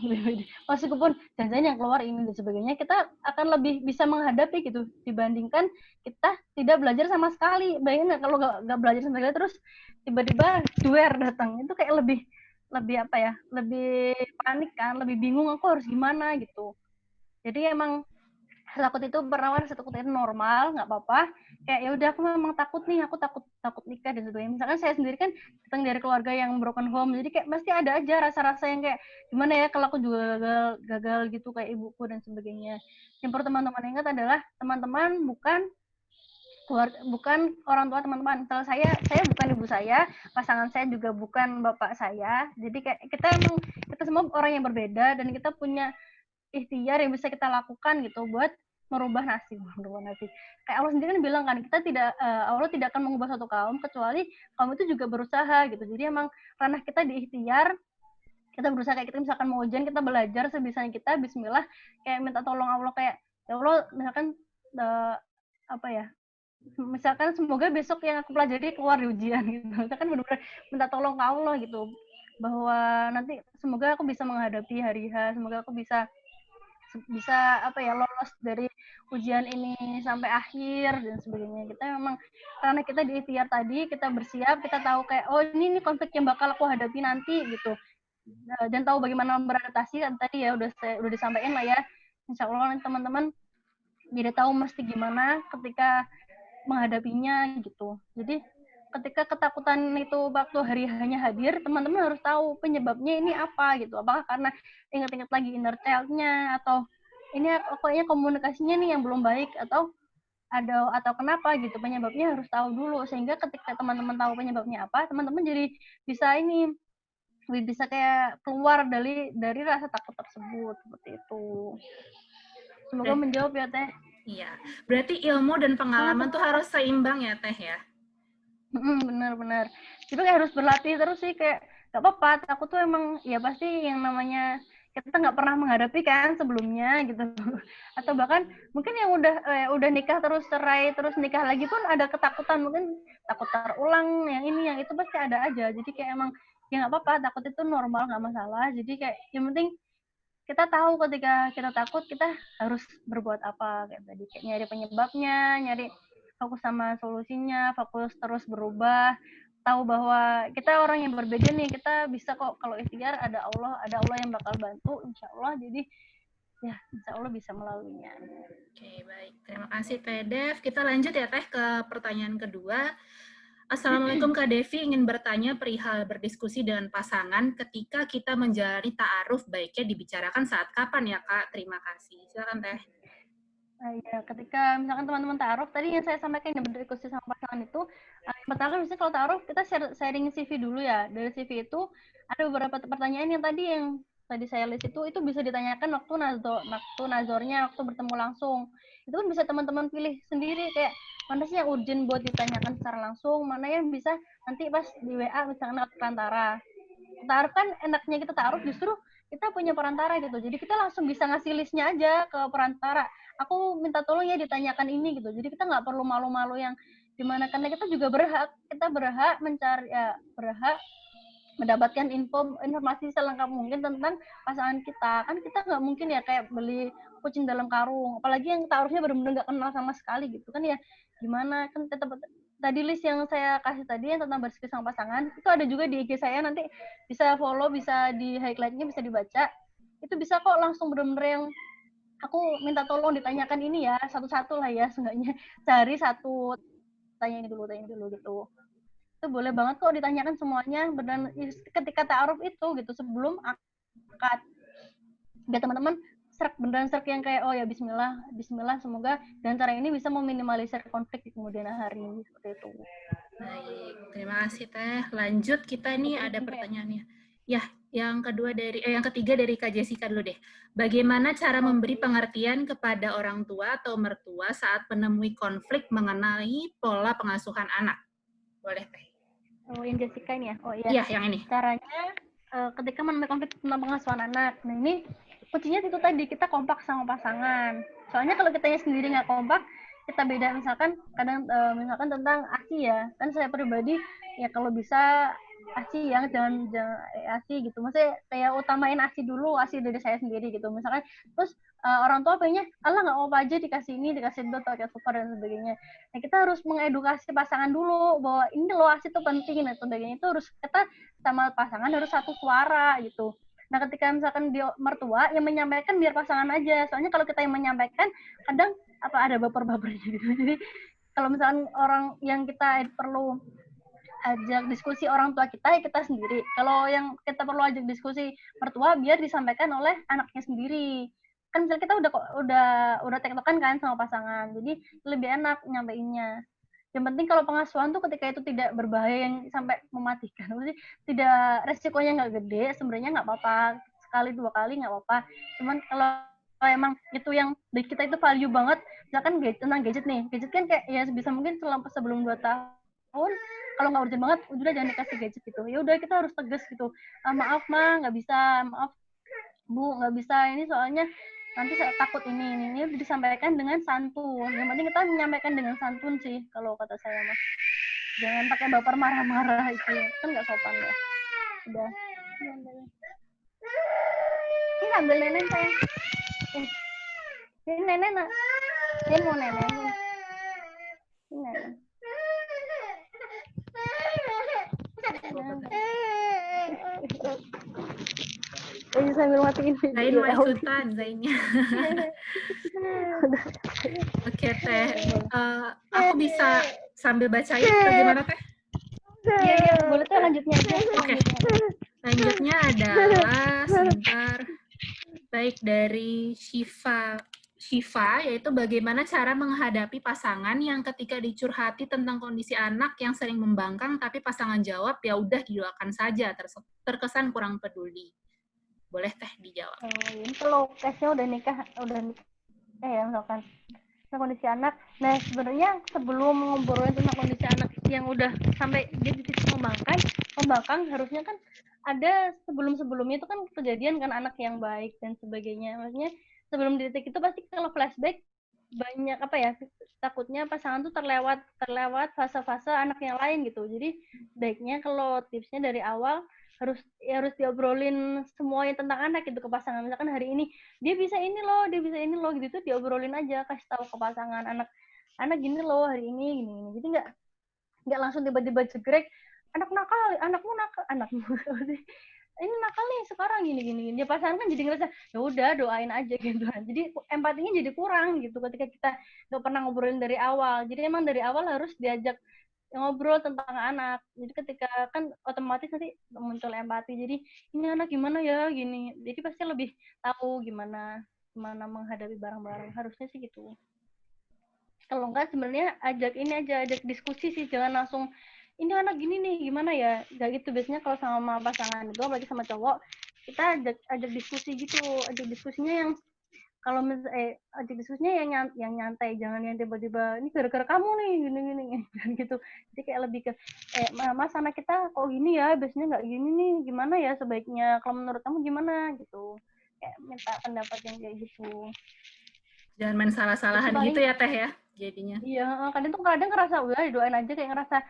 meskipun jangan yang keluar ini dan sebagainya, kita akan lebih bisa menghadapi gitu dibandingkan kita tidak belajar sama sekali. Bayangin kalau nggak belajar sama sekali terus tiba-tiba duer datang, itu kayak lebih panik kan, lebih bingung aku harus gimana gitu. Jadi emang takut itu pertama rasa takut itu normal, nggak apa-apa. Kayak ya udah aku memang takut nih, aku takut nikah dan sebagainya. Misalkan saya sendiri kan datang dari keluarga yang broken home, jadi kayak pasti ada aja rasa-rasa yang kayak gimana ya kalau aku juga gagal gitu kayak ibuku dan sebagainya. Yang perlu teman-teman ingat adalah teman-teman bukan orang tua teman-teman. Kalau saya bukan ibu saya, pasangan saya juga bukan bapak saya. Jadi kayak kita semua orang yang berbeda dan kita punya ikhtiar yang bisa kita lakukan gitu buat merubah nasib. Kayak Allah sendiri kan bilang kan kita tidak Allah tidak akan mengubah satu kaum kecuali kaum itu juga berusaha gitu. Jadi emang ranah kita di ikhtiar, kita berusaha kayak kita misalkan mau ujian kita belajar sebisanya kita Bismillah kayak minta tolong Allah kayak ya Allah misalkan apa ya misalkan semoga besok yang aku pelajari keluar di ujian gitu. Misalkan benar-benar minta tolong ke Allah gitu bahwa nanti semoga aku bisa menghadapi hari H, semoga aku bisa apa ya lolos dari ujian ini sampai akhir dan sebagainya. Kita memang karena kita di ikhtiar tadi kita bersiap, kita tahu kayak oh ini konflik yang bakal aku hadapi nanti gitu. Dan tahu bagaimana beradaptasi tadi ya udah disampaikan lah ya. Insya Allah teman-teman jadi tahu mesti gimana ketika menghadapinya gitu. Jadi ketika ketakutan itu waktu hari hanya hadir, teman-teman harus tahu penyebabnya ini apa gitu. Apakah karena ingat-ingat lagi inner child-nya atau ini kayaknya komunikasinya nih yang belum baik atau kenapa gitu. Penyebabnya harus tahu dulu sehingga ketika teman-teman tahu penyebabnya apa, teman-teman jadi bisa kayak keluar dari rasa takut tersebut seperti itu. Semoga menjawab ya Teh. Iya, berarti ilmu dan pengalaman tuh harus seimbang ya Teh ya? Benar-benar. Itu kayak harus berlatih terus sih kayak gak apa-apa. Aku tuh emang ya pasti yang namanya kita nggak pernah menghadapi kan sebelumnya gitu. Atau bahkan mungkin yang udah nikah terus cerai terus nikah lagi pun ada ketakutan mungkin takut terulang yang ini yang itu pasti ada aja. Jadi kayak emang ya nggak apa-apa takut itu normal nggak masalah. Jadi kayak yang penting kita tahu ketika kita takut kita harus berbuat apa kayak tadi kayak nyari penyebabnya, nyari fokus sama solusinya, fokus terus berubah, tahu bahwa kita orang yang berbeda nih, kita bisa kok kalau ikhtiar ada Allah yang bakal bantu insya Allah, jadi ya insya Allah bisa melaluinya. Oke, baik. Terima kasih Teh Dev. Kita lanjut ya Teh ke pertanyaan kedua. Assalamualaikum Kak Devi, ingin bertanya perihal berdiskusi dengan pasangan ketika kita menjalani ta'aruf, baiknya dibicarakan saat kapan ya Kak? Terima kasih. Silakan Teh. Ya, ketika misalkan teman-teman ta'aruf, tadi yang saya sampaikan yang berdiskusi sama pasangan itu, pertama misalnya kalau ta'aruf kita sharing CV dulu ya. Dari CV itu ada beberapa pertanyaan yang tadi saya list itu bisa ditanyakan waktu nazornya, waktu bertemu langsung. Itu kan bisa teman-teman pilih sendiri kayak mana sih yang urgent buat ditanyakan secara langsung, mana yang bisa nanti pas di WA misalnya perantara. Ta'aruf kan enaknya kita ta'aruf justru kita punya perantara gitu. Jadi kita langsung bisa ngasih listnya aja ke perantara. Aku minta tolong ya ditanyakan ini gitu. Jadi kita nggak perlu malu-malu yang dimana karena kita juga berhak mencari berhak mendapatkan informasi selengkap mungkin tentang pasangan kita. Kan kita nggak mungkin ya kayak beli kucing dalam karung, apalagi yang taruhnya benar-benar nggak kenal sama sekali gitu kan ya. Gimana kan tetap tadi list yang saya kasih tadi yang tentang berdiskusi sama pasangan itu ada juga di IG saya, nanti bisa follow, bisa di highlightnya, bisa dibaca. Itu bisa kok langsung benar-benar yang aku minta tolong ditanyakan ini ya satu-satu lah ya, seenggaknya sehari satu, tanya ini dulu gitu. Itu boleh banget kok ditanyakan semuanya benar ketika ta'aruf itu gitu sebelum akad, biar teman-teman beneran yang kayak oh ya Bismillah semoga dan cara ini bisa meminimalisir konflik di kemudian hari seperti itu. Baik, terima kasih Teh. Lanjut kita nih ada pertanyaannya. Ya, yang ketiga dari Kak Jessica dulu deh. Bagaimana cara memberi pengertian kepada orang tua atau mertua saat menemui konflik mengenai pola pengasuhan anak? Boleh Teh. Oh, yang Jessica ini ya? Oh iya. Iya, yang ini. Caranya ketika menemui konflik tentang pengasuhan anak. Nah ini kuncinya itu tadi, kita kompak sama pasangan. Soalnya kalau kitanya sendiri nggak kompak, kita beda misalkan kadang misalkan tentang ASI ya. Kan saya pribadi ya kalau bisa ASI ya, jangan ASI gitu. Maksudnya kayak utamain ASI dulu, ASI dari saya sendiri gitu. Misalkan terus orang tua pengennya, Allah nggak apa aja dikasih ini, dikasih itu, pakai super dan sebagainya. Nah kita harus mengedukasi pasangan dulu bahwa ini loh ASI itu penting dan sebagainya. Itu harus kita sama pasangan harus satu suara gitu. Nah, ketika misalkan dia mertua yang menyampaikan biar pasangan aja. Soalnya kalau kita yang menyampaikan kadang ada baper-bapernya gitu. Jadi kalau misalkan orang yang kita perlu ajak diskusi orang tua kita, ya kita sendiri. Kalau yang kita perlu ajak diskusi mertua biar disampaikan oleh anaknya sendiri. Kan misalnya kita udah tektokan kan sama pasangan. Jadi lebih enak nyampeinnya. Yang penting kalau pengasuhan tuh ketika itu tidak berbahaya yang sampai mematikan, maksudnya tidak resikonya nggak gede, sebenarnya nggak apa-apa, sekali 2 kali nggak apa-apa. Cuman kalau emang itu yang kita itu value banget, misalkan tentang gadget nih, gadget kan kayak ya sebisa mungkin sebelum 2 tahun, kalau nggak urgent banget, udah jangan dikasih gadget gitu. Ya udah kita harus tegas gitu. Maaf ma, nggak bisa, maaf bu, nggak bisa ini soalnya nanti saya takut ini disampaikan dengan santun. Yang penting kita menyampaikan dengan santun sih kalau kata saya mas. Jangan pakai baper marah-marah itu kan nggak sopan ya. Udah. Ini ambil nenek saya. Ini nenek nak. Dia mau nenek. Ini nenek. Sambil matiin video. Zain mau ikutan, Zainnya. Oke Teh, aku bisa sambil bacain atau gimana Teh? Iya, boleh tuh lanjutnya aja. Oke, lanjutnya adalah sebentar. Baik, dari Shiva, yaitu bagaimana cara menghadapi pasangan yang ketika dicurhati tentang kondisi anak yang sering membangkang, tapi pasangan jawab, ya udah didoakan saja, terkesan kurang peduli. Boleh Teh dijawab. Ini kalau case-nya udah nikah ya misalkan kondisi anak. Nah sebenarnya sebelum ngobrolin tentang kondisi anak yang udah sampai dia di titik membangkang harusnya kan ada sebelumnya itu kan kejadian kan anak yang baik dan sebagainya. Maksudnya sebelum di titik itu pasti kalau flashback banyak takutnya pasangan tuh terlewat fase-fase anak yang lain gitu. Jadi baiknya kalau tipsnya dari awal harus diobrolin semuanya tentang anak gitu ke pasangan. Misalkan hari ini dia bisa ini loh gitu tuh diobrolin aja, kasih tahu ke pasangan anak gini loh hari ini gini. Jadi nggak langsung tiba-tiba jegrek anakmu ini nakal nih sekarang gini. Dia pasangan kan jadi ngerasa ya udah doain aja gitu. Jadi empatinya jadi kurang gitu ketika kita nggak pernah ngobrolin dari awal. Jadi emang dari awal harus diajak ngobrol tentang anak. Jadi ketika kan otomatis nanti muncul empati. Jadi ini anak gimana ya gini. Jadi pasti lebih tahu gimana menghadapi bareng-bareng. Harusnya sih gitu. Kalau enggak sebenarnya ajak diskusi sih, jangan langsung ini anak gini nih gimana ya. Gak gitu biasanya kalau sama pasangan itu apalagi sama cowok kita ajak diskusi gitu. Ajak diskusinya yang kalau ajak diskusinya yang nyantai, jangan yang tiba-tiba ini gara-gara kamu nih gini gitu. Jadi kayak lebih ke mas anak kita kok gini ya, biasanya nggak gini nih, gimana ya sebaiknya, kalau menurut kamu gimana gitu, kayak minta pendapat yang kayak gitu. Jangan main salah-salahan gitu ya Teh ya jadinya. Iya, kadang ngerasa udah didoain aja, kayak ngerasa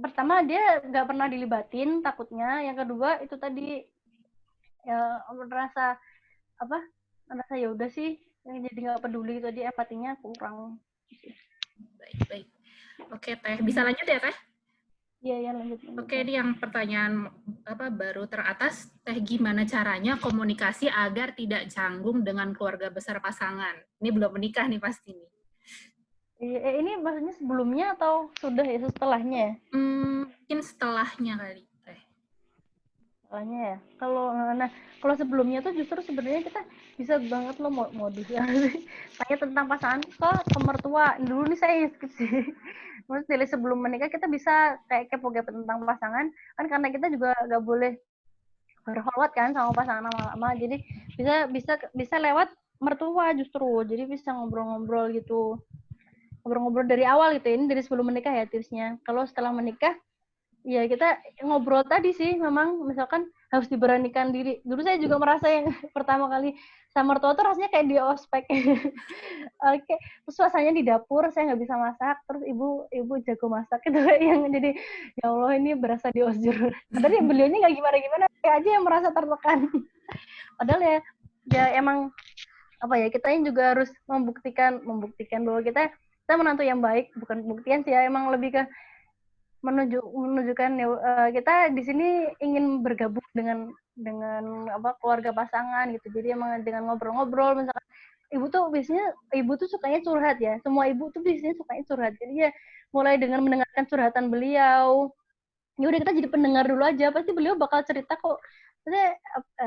pertama dia nggak pernah dilibatin takutnya, yang kedua itu tadi ya merasa ya udah sih, jadi nggak peduli, tadi empatinya kurang. Baik. Oke Teh, bisa lanjut ya Teh? Iya lanjut. Oke, ini yang pertanyaan baru teratas, Teh gimana caranya komunikasi agar tidak canggung dengan keluarga besar pasangan? Ini belum menikah nih pasti nih. Ini maksudnya sebelumnya atau sudah ya setelahnya? Mungkin setelahnya kali. Setelahnya ya. Kalau sebelumnya tuh justru sebenarnya kita bisa banget loh modus ya. Tanya tentang pasangan ke mertua. Dulu nih saya sih. Maksudnya dari sebelum menikah kita bisa kayak kepo-kepo tentang pasangan. Kan karena kita juga nggak boleh berholwat kan sama pasangan lama-lama. Jadi bisa lewat mertua justru. Jadi bisa ngobrol-ngobrol gitu. Ngobrol-ngobrol dari awal gitu. Ini dari sebelum menikah ya tipsnya. Kalau setelah menikah ya kita ngobrol tadi sih, memang misalkan harus diberanikan diri. Dulu saya juga merasa yang pertama kali sama mertua tuh rasanya kayak di ospek. Oke, terus suasananya di dapur, saya nggak bisa masak, terus ibu jago masak itu yang jadi ya Allah ini berasa diosjur. Padahal ya beliaunya nggak gimana-gimana, kayak aja yang merasa tertekan. Padahal ya emang kita yang juga harus membuktikan bahwa kita menantu yang baik, bukan buktian sih ya, emang lebih ke menunjukkan kita di sini ingin bergabung dengan keluarga pasangan gitu. Jadi emang dengan ngobrol-ngobrol, misalkan ibu tuh sukanya curhat ya. Semua ibu tuh biasanya sukanya curhat. Jadi ya mulai dengan mendengarkan curhatan beliau. Ya udah kita jadi pendengar dulu aja. Pasti beliau bakal cerita kok. Maksudnya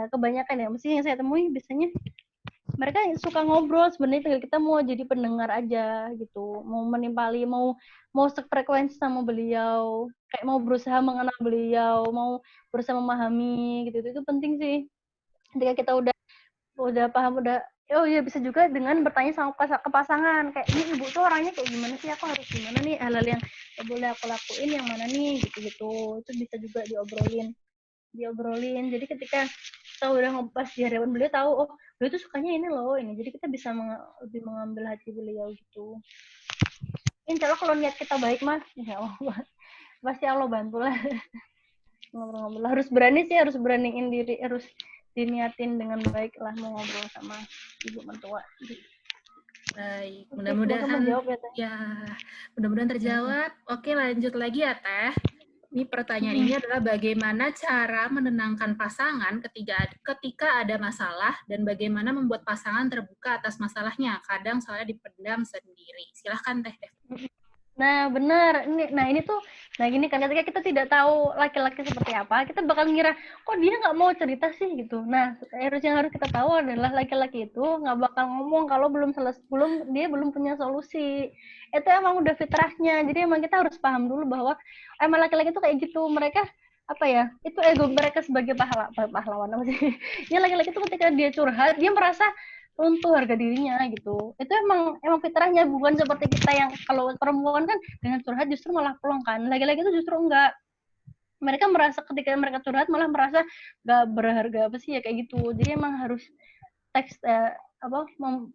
kebanyakan ya, mesti yang saya temui biasanya mereka suka ngobrol, sebenarnya tinggal kita mau jadi pendengar aja gitu, mau menimpali, mau sefrekuensi sama beliau, kayak mau berusaha mengenal beliau, mau berusaha memahami gitu. Itu penting sih. Ketika kita udah paham, oh iya, bisa juga dengan bertanya sama ke pasangan, kayak ini ibu tuh orangnya kayak gimana sih, aku harus gimana nih, hal-hal yang boleh aku lakuin yang mana nih, gitu-gitu. Itu bisa juga diobrolin. Jadi ketika kita udah ngebahas di hadapan beliau, tahu oh beliau tuh sukanya ini loh, ini, jadi kita bisa lebih mengambil hati beliau gitu. Insya Allah kalau niat kita baik mas, ya Allah pasti Allah bantu lah. Ngobrol-ngobrol harus berani sih, harus beraniin diri, harus diniatin dengan baik lah mau ngobrol sama ibu mertua. Baik, Mudah-mudahan ya, mudah-mudahan terjawab. Oke, lanjut lagi ya Teh. Ini pertanyaan ini adalah bagaimana cara menenangkan pasangan ketika ada masalah dan bagaimana membuat pasangan terbuka atas masalahnya. Kadang soalnya dipendam sendiri. Silahkan Teh. Nah benar, ini tuh, nah gini kan, ketika kita tidak tahu laki-laki seperti apa, kita bakal ngira kok dia nggak mau cerita sih gitu. Nah yang harus kita tahu adalah laki-laki itu nggak bakal ngomong kalau dia belum punya solusi. Itu emang udah fitrahnya. Jadi emang kita harus paham dulu bahwa emang laki-laki itu kayak gitu. Mereka apa ya, itu ego mereka sebagai pahlawan apa sih. Ya laki-laki itu ketika dia curhat, dia merasa runtuh harga dirinya gitu. Itu emang fitrahnya, bukan seperti kita yang kalau perempuan kan dengan curhat justru malah plong kan. Laki-laki itu justru enggak. Mereka merasa ketika mereka curhat malah merasa gak berharga apa sih ya kayak gitu. Jadi emang harus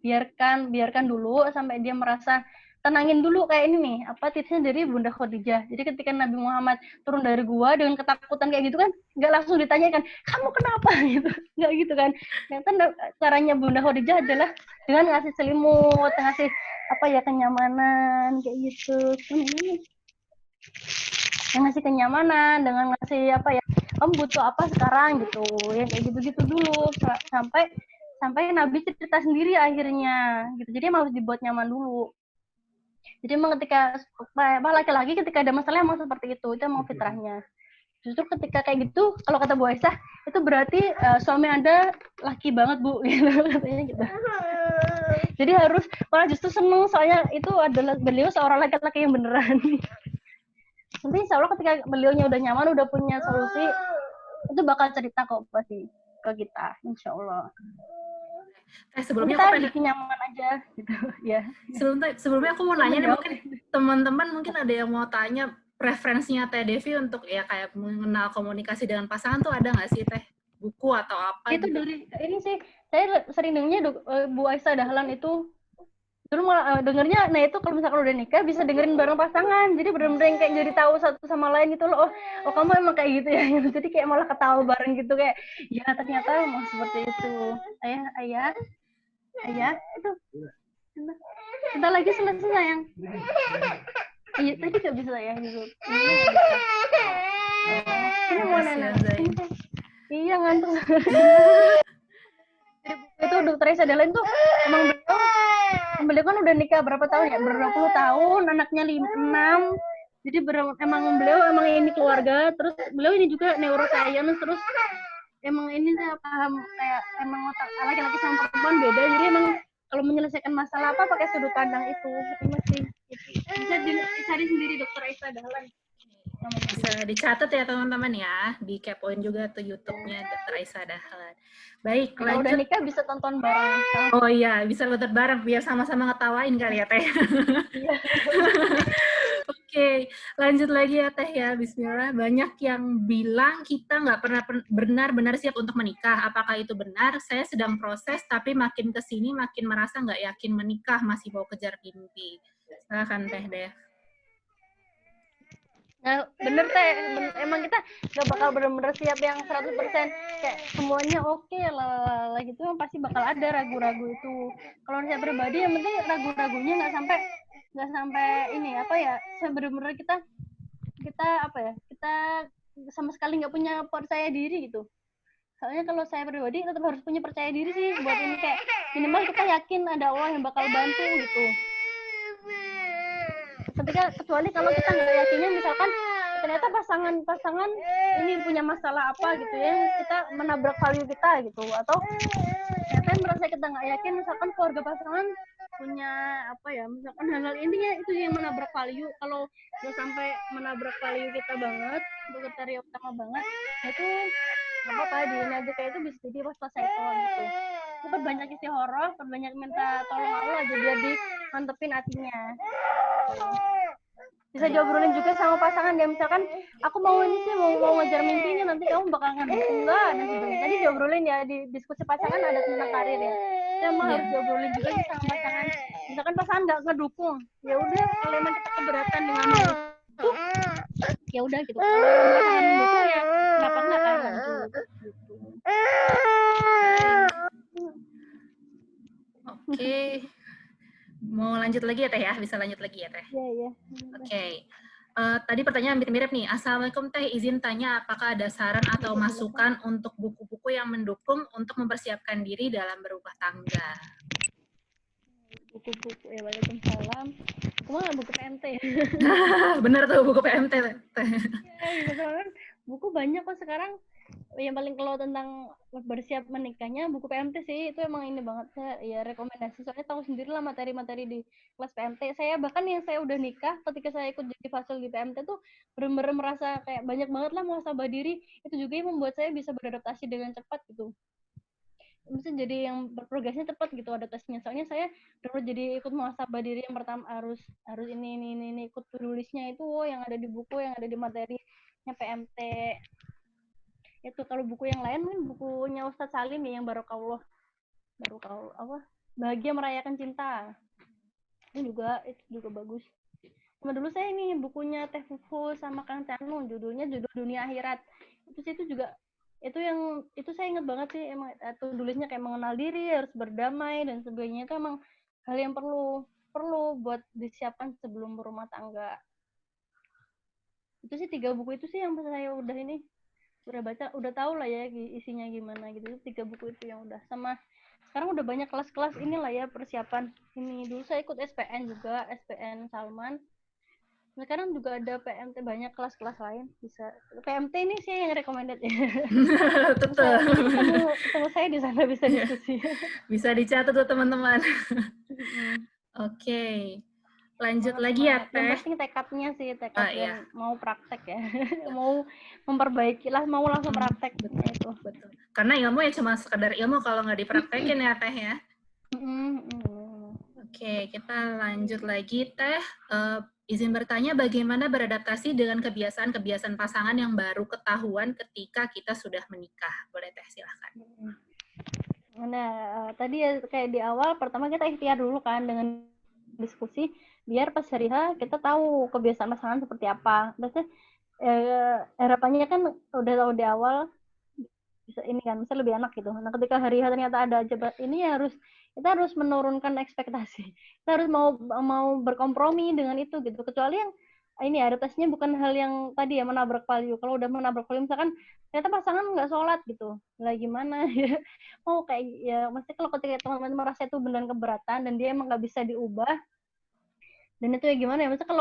biarkan dulu sampai dia merasa, tenangin dulu. Kayak ini nih, tipsnya dari Bunda Khadijah. Jadi ketika Nabi Muhammad turun dari gua dengan ketakutan kayak gitu kan, nggak langsung ditanyakan kamu kenapa gitu, nggak gitu kan. Ternyata caranya Bunda Khadijah adalah dengan ngasih selimut, ngasih kenyamanan kayak gitu. Ngasih kenyamanan, dengan ngasih kamu butuh apa sekarang gitu, ya kayak gitu-gitu dulu sampai Nabi cerita sendiri akhirnya gitu. Jadi emang harus dibuat nyaman dulu. Jadi emang ketika laki-laki ketika ada masalah emang seperti itu emang fitrahnya. Justru ketika kayak gitu, kalau kata Bu Aisyah, itu berarti suami Anda laki banget Bu, gitu katanya gitu. Jadi harus, malah justru seneng, soalnya itu adalah beliau seorang laki-laki yang beneran. Nanti insya Allah ketika beliaunya udah nyaman, udah punya solusi, itu bakal cerita kok pasti ke kita, insya Allah. Sebelumnya kita bikin nyaman aja gitu ya. Sebelumnya aku mau nanya nih, mungkin teman-teman mungkin ada yang mau tanya preferensinya Teh Devi untuk ya kayak mengenal komunikasi dengan pasangan tuh ada nggak sih Teh? Buku atau apa itu gitu? Dari ini sih saya sering dengernya Bu Aisyah Dahlan itu. Terus malah dengernya, nah itu kalau misalkan udah nikah bisa dengerin bareng pasangan, jadi bener-bener kayak jadi tahu satu sama lain gitu loh. Oh kamu emang kayak gitu ya, jadi kayak malah ketawa bareng gitu, kayak ya ternyata emang seperti itu. Ayah itu sebentar lagi selesai sayang. Iya tadi gak bisa ya gitu. Ini mau nenek. Iya ngantuk. Itu Dokter Aisyah Dahlan tuh emang beliau kan udah nikah berapa tahun ya, berapa tahun, anaknya 6. Jadi emang beliau ini keluarga, terus beliau ini juga neuroscience, terus emang ini saya paham kayak emang otak laki-laki sama perempuan beda, jadi emang kalau menyelesaikan masalah apa pakai sudut pandang itu masih bisa dicari sendiri Dokter Aisyah Dahlan. Bisa dicatat ya teman-teman ya, di kepoin juga tuh YouTube-nya Dokter Aisyah Dahlan. Baik, kalau udah nikah bisa tonton bareng. Oh iya, bisa nonton bareng biar sama-sama ngetawain kali ya Teh. Iya. Oke, lanjut lagi ya Teh ya. Bismillah. Banyak yang bilang kita nggak pernah benar-benar siap untuk menikah. Apakah itu benar? Saya sedang proses, tapi makin kesini makin merasa nggak yakin menikah, masih mau kejar mimpi. Silakan Teh Dev. Nah, bener Teh, emang kita nggak bakal bener-bener siap yang 100% kayak semuanya oke lah gitu, pasti bakal ada ragu-ragu itu. Kalau saya pribadi yang penting ragu-ragunya nggak sampai ini bener-bener kita kita sama sekali nggak punya percaya diri gitu. Soalnya kalau saya pribadi tetap harus punya percaya diri sih buat ini, kayak minimal kita yakin ada Allah yang bakal bantu gitu. Kecuali kalau kita nggak yakinnya, misalkan ternyata pasangan ini punya masalah apa gitu ya, kita menabrak value kita gitu, atau ternyata merasa kita nggak yakin, misalkan keluarga pasangan punya apa ya, misalkan hal-hal intinya itu yang menabrak value. Kalau udah sampai menabrak value kita banget, untuk kriteria utama banget, itu nggak apa-apa, diin aja, kayak itu bisa jadi pas settle gitu. Itu banyak istihoroh, banyak minta tolong Allah aja biar dimantepin hatinya. Bisa diobrolin juga sama pasangan ya, misalkan aku mau ini sih, mau ngejar mimpinya, nanti kamu bakal ngedukung enggak, dan sebagainya. Tadi diobrolin ya, di diskusi pasangan ada tentang karir ya, emang harus diobrolin juga sih sama pasangan. Misalkan pasangan nggak ngedukung, ya udah, kalau emang kita keberatan dengan hal itu, ya udah gitu. Kalau pasangan mendukung ya kenapa enggak kan, lanjut gitu. Oke. Mau lanjut lagi ya Teh ya? Bisa lanjut lagi ya Teh? Iya. Oke. Tadi pertanyaan mirip-mirip nih. Assalamualaikum Teh, izin tanya apakah ada saran atau masukan untuk buku-buku yang mendukung untuk mempersiapkan diri dalam berumah tangga? Buku-buku ya, waalaikumsalam. Cuma buku PMT ya. Bener tuh, buku PMT Teh. Ya, buku banyak kok sekarang. Yang paling kalau tentang bersiap menikahnya, buku PMT sih, itu emang ini banget ya, rekomendasi. Soalnya tahu sendiri lah materi-materi di kelas PMT. Saya bahkan yang saya udah nikah, ketika saya ikut jadi fasil di PMT tuh bener-bener merasa kayak banyak banget lah muhasabah diri. Itu juga yang membuat saya bisa beradaptasi dengan cepat gitu. Bisa jadi yang berprogresnya cepat gitu adaptasinya. Soalnya saya dulu jadi ikut muhasabah diri yang pertama harus ini ikut tulisnya itu yang ada di buku, yang ada di materinya PMT. Itu kalau buku yang lain kan bukunya Ustadz Salim ya, yang Barokallah apa, Bahagia Merayakan Cinta, itu juga bagus. Sama dulu saya ini bukunya Teh Fufu sama Kang Canu, judul Dunia Akhirat. Itu juga itu saya ingat banget sih, emang tulisnya kayak mengenal diri, harus berdamai dan sebagainya. Itu emang hal yang perlu buat disiapkan sebelum berumah tangga. Itu sih 3 buku itu sih yang saya udah baca, udah tahu lah ya isinya gimana gitu. 3 buku itu yang udah, sama sekarang udah banyak kelas-kelas inilah ya persiapan ini. Dulu saya ikut SPN juga, SPN Salman. Sekarang juga ada PMT, banyak kelas-kelas lain. Bisa PMT ini sih yang recommended ya. ketemu saya di sana, bisa diskusi. Bisa dicatat tuh teman-teman. Oke. Lanjut lagi ya Teh. Yang penting tekadnya sih, dan mau praktek ya. Mau memperbaiki lah, mau langsung praktek. Betul. Karena ilmu ya cuma sekedar ilmu kalau nggak dipraktekin ya Teh ya. Oke, kita lanjut lagi Teh. Izin bertanya, bagaimana beradaptasi dengan kebiasaan-kebiasaan pasangan yang baru ketahuan ketika kita sudah menikah? Boleh Teh, silahkan. Nah, tadi ya kayak di awal, pertama kita ikhtiar dulu kan dengan diskusi, biar pas hari H kita tahu kebiasaan pasangan seperti apa. Biasanya harapannya kan udah tahu di awal, bisa ini kan, bisa lebih enak gitu. Nah, ketika hari H ternyata ada ini, kita harus menurunkan ekspektasi. Kita harus mau berkompromi dengan itu gitu. Kecuali yang ini adaptasinya bukan hal yang tadi ya, menabrak value. Kalau udah menabrak value, misalkan ternyata pasangan nggak sholat gitu, lah gimana ya, mau kayak ya, maksudnya kalau ketika teman-teman merasa itu beneran keberatan dan dia emang nggak bisa diubah, dan itu ya gimana ya, maksudnya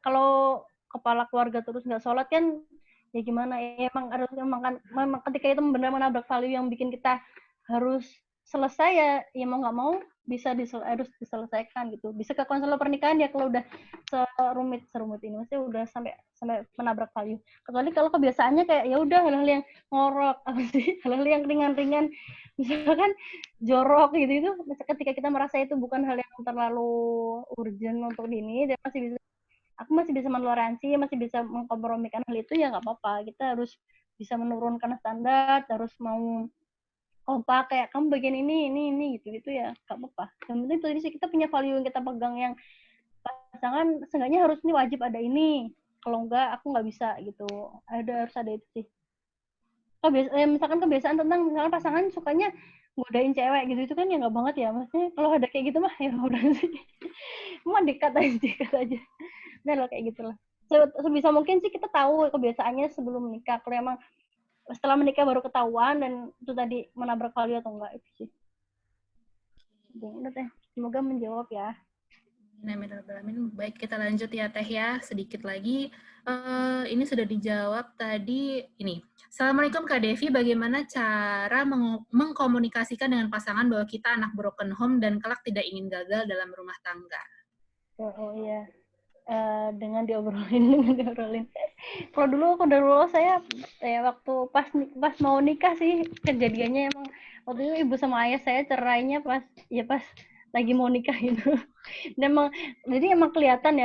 kalau kepala keluarga terus nggak sholat kan ya gimana ya, memang ketika itu benar menabrak value yang bikin kita harus selesai ya mau nggak mau harus diselesaikan gitu. Bisa ke konselor pernikahan ya kalau udah serumit ini, maksudnya udah sampai menabrak value. Kecuali kalau kebiasaannya kayak ya udah hal-hal yang ngorok, hal-hal yang ringan-ringan, misalkan jorok gitu, itu ketika kita merasa itu bukan hal yang terlalu urgent untuk ini, dia aku masih bisa mentoleransi, masih bisa mengkompromikan hal itu, ya nggak apa-apa. Kita harus bisa menurunkan standar, harus mau kompak kayak kamu bagian ini gitu ya nggak apa-apa. Yang penting tadi sih kita punya value yang kita pegang, yang pasangan seenggaknya harus ini wajib ada ini, kalau enggak aku nggak bisa gitu. Harus ada itu sih. Misalkan kebiasaan tentang misalkan pasangan sukanya godain cewek gitu, itu kan ya nggak banget ya, maksudnya kalau ada kayak gitu mah ya udah sih, cuma dekat aja. Nah lo kayak gitulah. Sebisa mungkin sih kita tahu kebiasaannya sebelum nikah. Kalau emang setelah menikah baru ketahuan dan itu tadi menabrak value atau enggak itu sih. Udah teh, semoga menjawab ya. Amin. Baik, kita lanjut ya Teh ya. Sedikit lagi, ini sudah dijawab tadi. Ini, Assalamualaikum Kak Devi, bagaimana cara mengkomunikasikan dengan pasangan bahwa kita anak broken home dan kelak tidak ingin gagal dalam rumah tangga? Oh iya, dengan diobrolin. Kalau dulu saya waktu pas mau nikah sih kejadiannya emang waktu itu ibu sama ayah saya cerainya pas lagi mau nikah gitu. Dan jadi emang kelihatan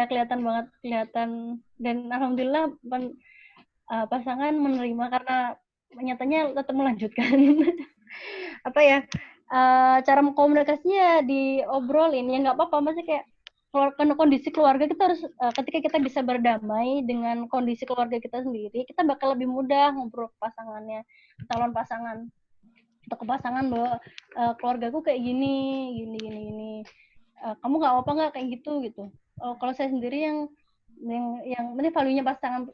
banget dan alhamdulillah pasangan menerima karena nyatanya tetap melanjutkan. Apa ya, cara komunikasinya diobrolin ya nggak apa-apa, masih kayak karena kondisi keluarga kita harus ketika kita bisa berdamai dengan kondisi keluarga kita sendiri, kita bakal lebih mudah ngobrol ke pasangannya, calon pasangan atau ke pasangan bahwa keluargaku kayak gini, kamu nggak apa nggak kayak gitu. Kalau saya sendiri yang ini value-nya pasangan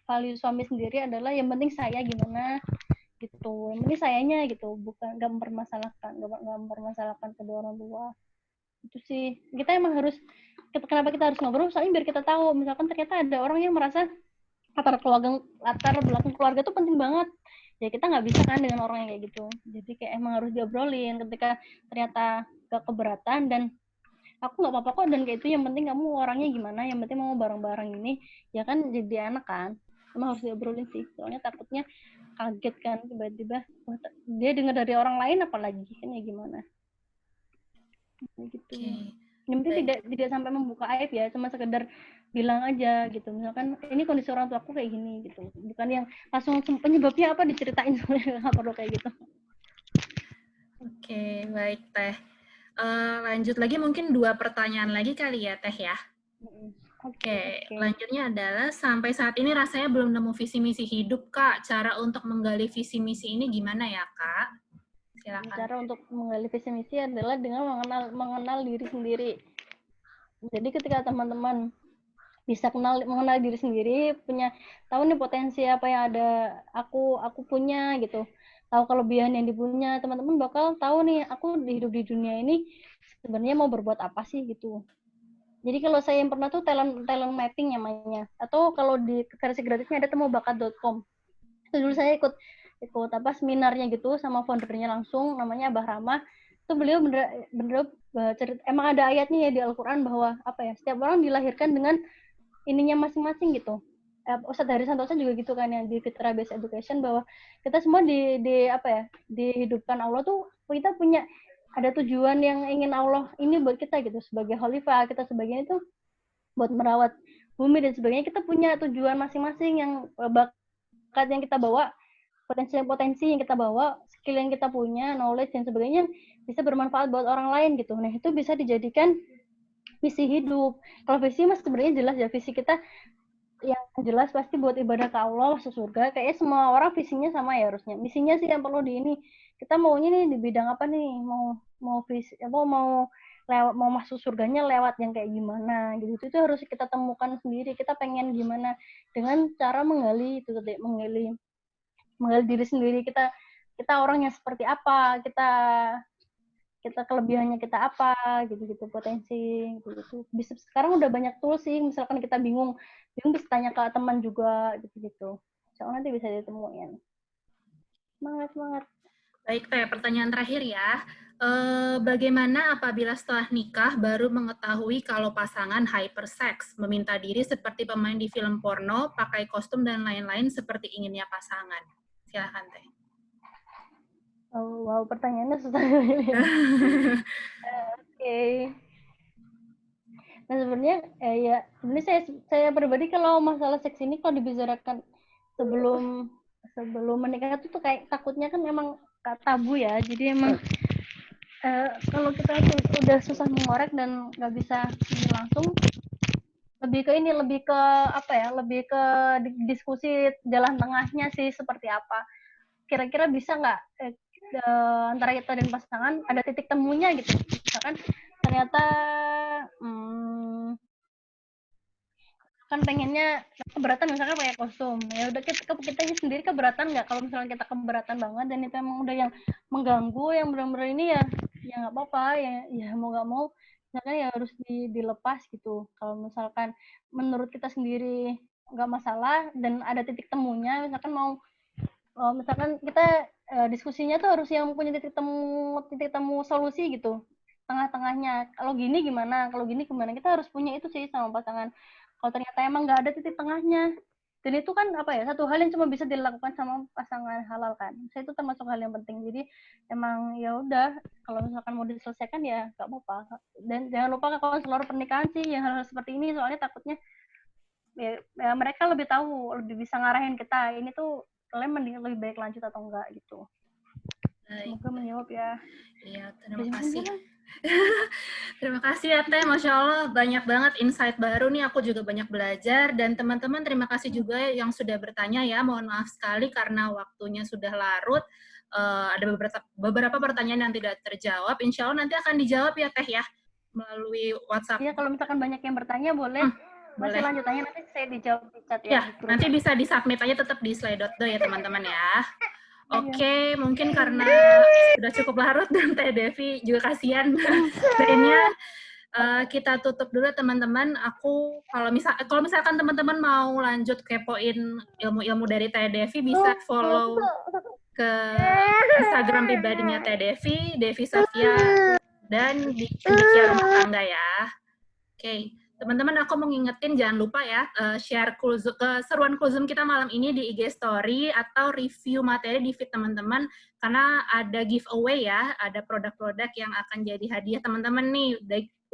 value suami sendiri adalah yang penting saya gimana gitu, yang penting sayanya gitu, bukan nggak mempermasalahkan kedua orang tua. Itu sih kita emang harus, kenapa kita harus ngobrol, soalnya biar kita tahu misalkan ternyata ada orang yang merasa latar belakang keluarga tuh penting banget ya, kita nggak bisa kan dengan orang yang kayak gitu. Jadi kayak emang harus diobrolin ketika ternyata gak keberatan, dan aku nggak apa-apa kok dan kayak itu, yang penting kamu orangnya gimana, yang penting mau bareng-bareng ini ya kan, jadi anak kan. Emang harus diobrolin sih, soalnya takutnya kaget kan tiba-tiba dia dengar dari orang lain apalagi kan, ya gimana gitu. Okay. Yang penting tidak sampai membuka aib ya, cuma sekedar bilang aja gitu, misalkan ini kondisi orang tua aku kayak gini gitu, bukan yang langsung penyebabnya apa diceritain, soalnya nggak perlu kayak gitu. Oke, baik Teh. Lanjut lagi mungkin 2 pertanyaan lagi kali ya Teh ya. Oke, lanjutnya adalah sampai saat ini rasanya belum nemu visi misi hidup Kak. Cara untuk menggali visi misi ini gimana ya Kak? Silakan. Cara untuk menggali visi misi adalah dengan mengenal diri sendiri. Jadi ketika teman-teman bisa mengenal diri sendiri, tahu nih potensi apa yang ada aku punya gitu, tahu kelebihan yang dipunya, teman-teman bakal tahu nih aku hidup di dunia ini sebenarnya mau berbuat apa sih gitu. Jadi kalau saya yang pernah tuh talent mapping namanya, atau kalau di versi gratisnya ada temubakat.com. Itu dulu saya ikut seminarnya gitu sama foundernya langsung, namanya Abah Rama. Itu beliau bener cerita, emang ada ayatnya ya di Al-Quran bahwa setiap orang dilahirkan dengan ininya masing-masing gitu. Ustadz Hari Santosa juga gitu kan yang di Fitra Based Education, bahwa kita semua dihidupkan Allah tuh, kita punya ada tujuan yang ingin Allah ini buat kita gitu, sebagai khalifah kita sebagai itu buat merawat bumi dan sebagainya. Kita punya tujuan masing-masing, yang bakat yang kita bawa, potensi yang kita bawa, skill yang kita punya, knowledge dan sebagainya bisa bermanfaat buat orang lain gitu. Nah itu bisa dijadikan visi hidup. Kalau visi mas sebenarnya jelas ya, visi kita yang jelas pasti buat ibadah ke Allah, masuk surga. Kayaknya semua orang visinya sama ya harusnya. Misinya sih yang perlu kita maunya nih di bidang apa nih, mau visi mau masuk surganya lewat yang kayak gimana gitu. Itu harus kita temukan sendiri, kita pengen gimana dengan cara menggali diri sendiri, kita orangnya seperti apa, kita kelebihannya kita apa gitu, potensi gitu. Bisa sekarang udah banyak tools sih, misalkan kita bingung bisa tanya ke teman juga gitu. Soalnya nanti bisa ditemuin. Semangat. Baik Teh, pertanyaan terakhir ya. Bagaimana apabila setelah nikah baru mengetahui kalau pasangan hypersex, meminta diri seperti pemain di film porno, pakai kostum dan lain-lain seperti inginnya pasangan? Silakan Teh. Oh, wow, pertanyaannya susah. Oke. Nah sebenarnya saya pribadi kalau masalah seks ini kalau dibicarakan sebelum menikah tuh kayak takutnya kan memang tabu ya. Jadi emang kalau kita udah susah mengorek dan nggak bisa langsung, lebih ke diskusi jalan tengahnya sih, seperti apa kira-kira bisa nggak antara kita dan pasangan ada titik temunya gitu, misalkan ternyata kan pengennya keberatan misalkan pakai kostum, ya udah kita sendiri keberatan nggak kalau misalnya kita keberatan banget dan itu emang udah yang mengganggu, yang benar-benar ini ya nggak apa-apa, ya mau nggak mau misalkan ya harus dilepas gitu. Kalau misalkan menurut kita sendiri nggak masalah dan ada titik temunya, misalkan kita diskusinya tuh harus yang punya titik temu solusi gitu, tengah-tengahnya. Kalau gini gimana, kita harus punya itu sih sama pasangan. Kalau ternyata emang nggak ada titik tengahnya, dan itu kan apa ya, satu hal yang cuma bisa dilakukan sama pasangan halal kan, saya itu termasuk hal yang penting. Jadi emang ya udah, kalau misalkan mau diselesaikan ya nggak apa-apa. Dan jangan lupa konselor pernikahan sih yang hal-hal seperti ini, soalnya takutnya ya mereka lebih tahu, lebih bisa ngarahin kita ini tuh kalian mending lebih baik lanjut atau enggak gitu. Semoga menjawab ya. Iya, terima kasih. Terima kasih ya Teh, Masya Allah banyak banget insight baru nih, aku juga banyak belajar, dan teman-teman terima kasih juga yang sudah bertanya ya, mohon maaf sekali karena waktunya sudah larut, ada beberapa pertanyaan yang tidak terjawab, insya Allah nanti akan dijawab ya Teh ya, melalui WhatsApp. Iya, kalau misalkan banyak yang bertanya boleh, masih lanjutannya nanti saya dijawab di chat ya. Nanti bisa disubmit aja tetap di slide.do ya teman-teman ya. Oke, mungkin karena sudah cukup larut dan Teh Devi juga kasihan kayaknya kita tutup dulu teman-teman. Aku kalau misalkan teman-teman mau lanjut kepoin ilmu-ilmu dari Teh Devi bisa follow ke Instagram pribadinya Teh Devi, Devi Safia, dan di Cendekia Rumah Tangga ya. Oke. Teman-teman, aku mau ngingetin jangan lupa ya share keseruan Kulzum kita malam ini di IG Story atau review materi di feed teman-teman karena ada giveaway ya, ada produk-produk yang akan jadi hadiah teman-teman nih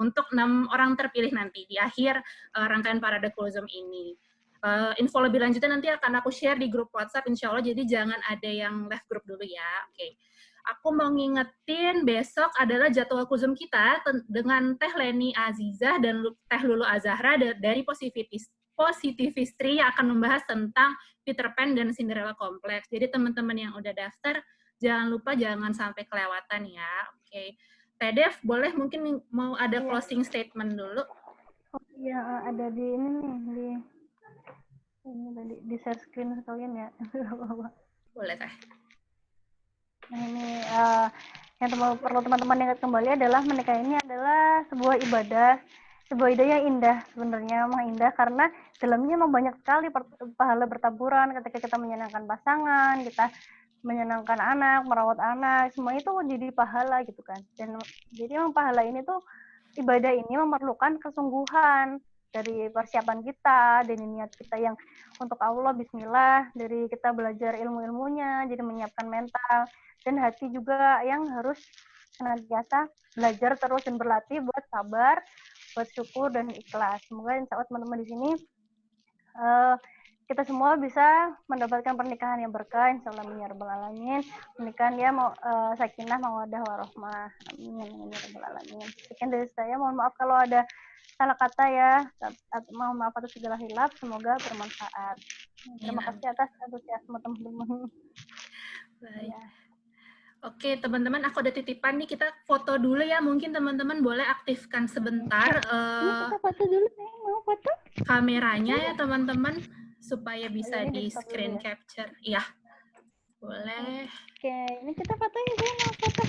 untuk 6 orang terpilih nanti di akhir rangkaian parade Kulzum ini. Info lebih lanjutnya nanti akan aku share di grup WhatsApp insya Allah, jadi jangan ada yang left grup dulu ya. Oke. Aku mau ngingetin besok adalah jadwal Kulzum kita dengan Teh Leni Azizah dan Teh Lulu Azahra dari Positivistry yang akan membahas tentang Peter Pan dan Cinderella Complex. Jadi teman-teman yang udah daftar, jangan lupa jangan sampai kelewatan ya. Oke. Teh Dev, boleh mungkin mau ada closing statement dulu? Oh iya, ada di ini tadi di share screen sekalian ya. Boleh Teh. Nah ini yang perlu teman-teman ingat kembali adalah menikah ini adalah sebuah ibadah yang indah, sebenarnya memang indah karena dalamnya memang banyak sekali pahala bertaburan ketika kita menyenangkan pasangan, kita menyenangkan anak, merawat anak, semua itu jadi pahala gitu kan. Dan jadi memang pahala ini tuh, ibadah ini memerlukan kesungguhan dari persiapan kita, dari niat kita yang untuk Allah, bismillah, dari kita belajar ilmu-ilmunya, jadi menyiapkan mental, dan hati juga yang harus senantiasa belajar terus dan berlatih buat sabar, buat syukur dan ikhlas. Semoga insya Allah teman-teman di sini kita semua bisa mendapatkan pernikahan yang berkah, insya Allah ya rabbal alamin. Pernikahan ya mau sakinah, mawaddah, warahmah. Amin ya rabbal alamin. Sekian dari saya, mohon maaf kalau ada salah kata ya, mohon maaf atas segala hilaf, semoga bermanfaat. Terima kasih atas antusiasme teman-teman. Baik. Ya. Oke, teman-teman, aku ada titipan nih, kita foto dulu ya, mungkin teman-teman boleh aktifkan sebentar kita foto dulu, saya mau foto kameranya ya teman-teman, supaya bisa di screen capture. Iya, boleh. Oke, ini kita fotonya, saya mau foto.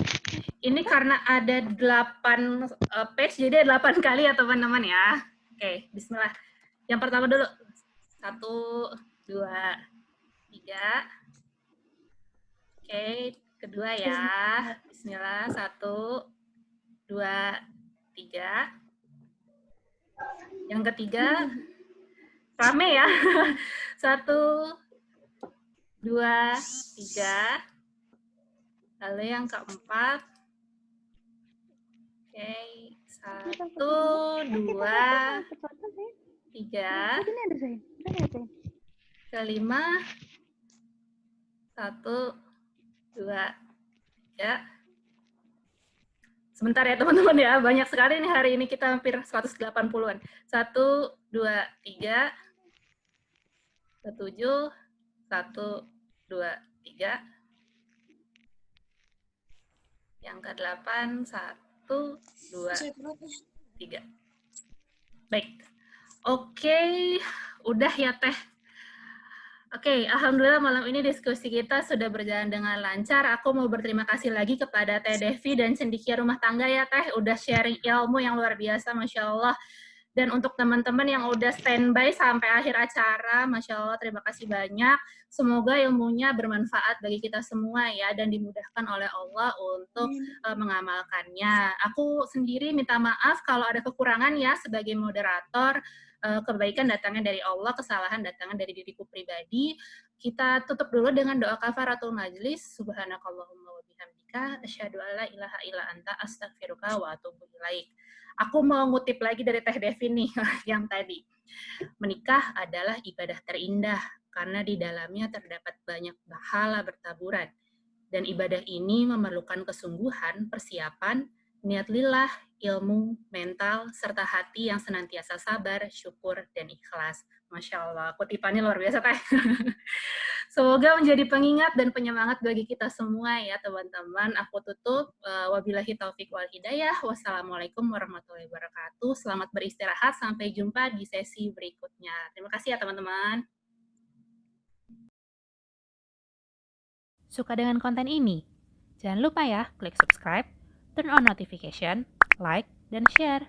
Ini karena ada 8 page, jadi 8 kali ya teman-teman ya. Oke, bismillah. Yang pertama dulu, 1, 2, 3. Oke, kedua ya. Bismillah, 1, 2, 3. Yang ketiga, rame ya. 1, 2, 3. Lalu yang keempat. Oke, 1, 2, 3. Kelima, 1, 2, 3. Sebentar ya teman-teman ya, banyak sekali nih hari ini, kita hampir 180-an. 1, 2, 3. 7, 1, 2, 3. Yang ke-8, 1, 2, 3. Baik. Oke, udah ya Teh. Oke, alhamdulillah malam ini diskusi kita sudah berjalan dengan lancar. Aku mau berterima kasih lagi kepada Teh Devi dan cendikia rumah tangga ya Teh, udah sharing ilmu yang luar biasa, Masya Allah. Dan untuk teman-teman yang udah standby sampai akhir acara, Masya Allah, terima kasih banyak. Semoga ilmunya bermanfaat bagi kita semua ya, dan dimudahkan oleh Allah untuk mengamalkannya. Aku sendiri minta maaf kalau ada kekurangan ya sebagai moderator. Kebaikan datangnya dari Allah, kesalahan datangnya dari diriku pribadi. Kita tutup dulu dengan doa kafaratul majlis. Subhanakallahumma wa bihamdika, asyhadu an la ilaha illa anta, astaghfiruka wa atubu ilaik. Aku mau ngutip lagi dari Teh Devi nih, yang tadi. Menikah adalah ibadah terindah, karena di dalamnya terdapat banyak pahala bertaburan. Dan ibadah ini memerlukan kesungguhan, persiapan, niat lillah, ilmu, mental, serta hati yang senantiasa sabar, syukur, dan ikhlas. Masya Allah, kutipannya luar biasa, Teh. Semoga menjadi pengingat dan penyemangat bagi kita semua ya, teman-teman. Aku tutup. Wabillahi taufik wal hidayah. Wassalamualaikum warahmatullahi wabarakatuh. Selamat beristirahat. Sampai jumpa di sesi berikutnya. Terima kasih ya, teman-teman. Suka dengan konten ini? Jangan lupa ya, klik subscribe, turn on notification, like, dan share.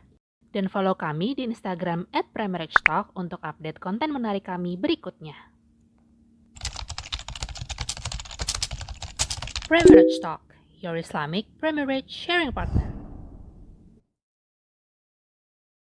Dan follow kami di Instagram @PrimerageTalk untuk update konten menarik kami berikutnya. Primarage Talk, your Islamic Primarage sharing partner.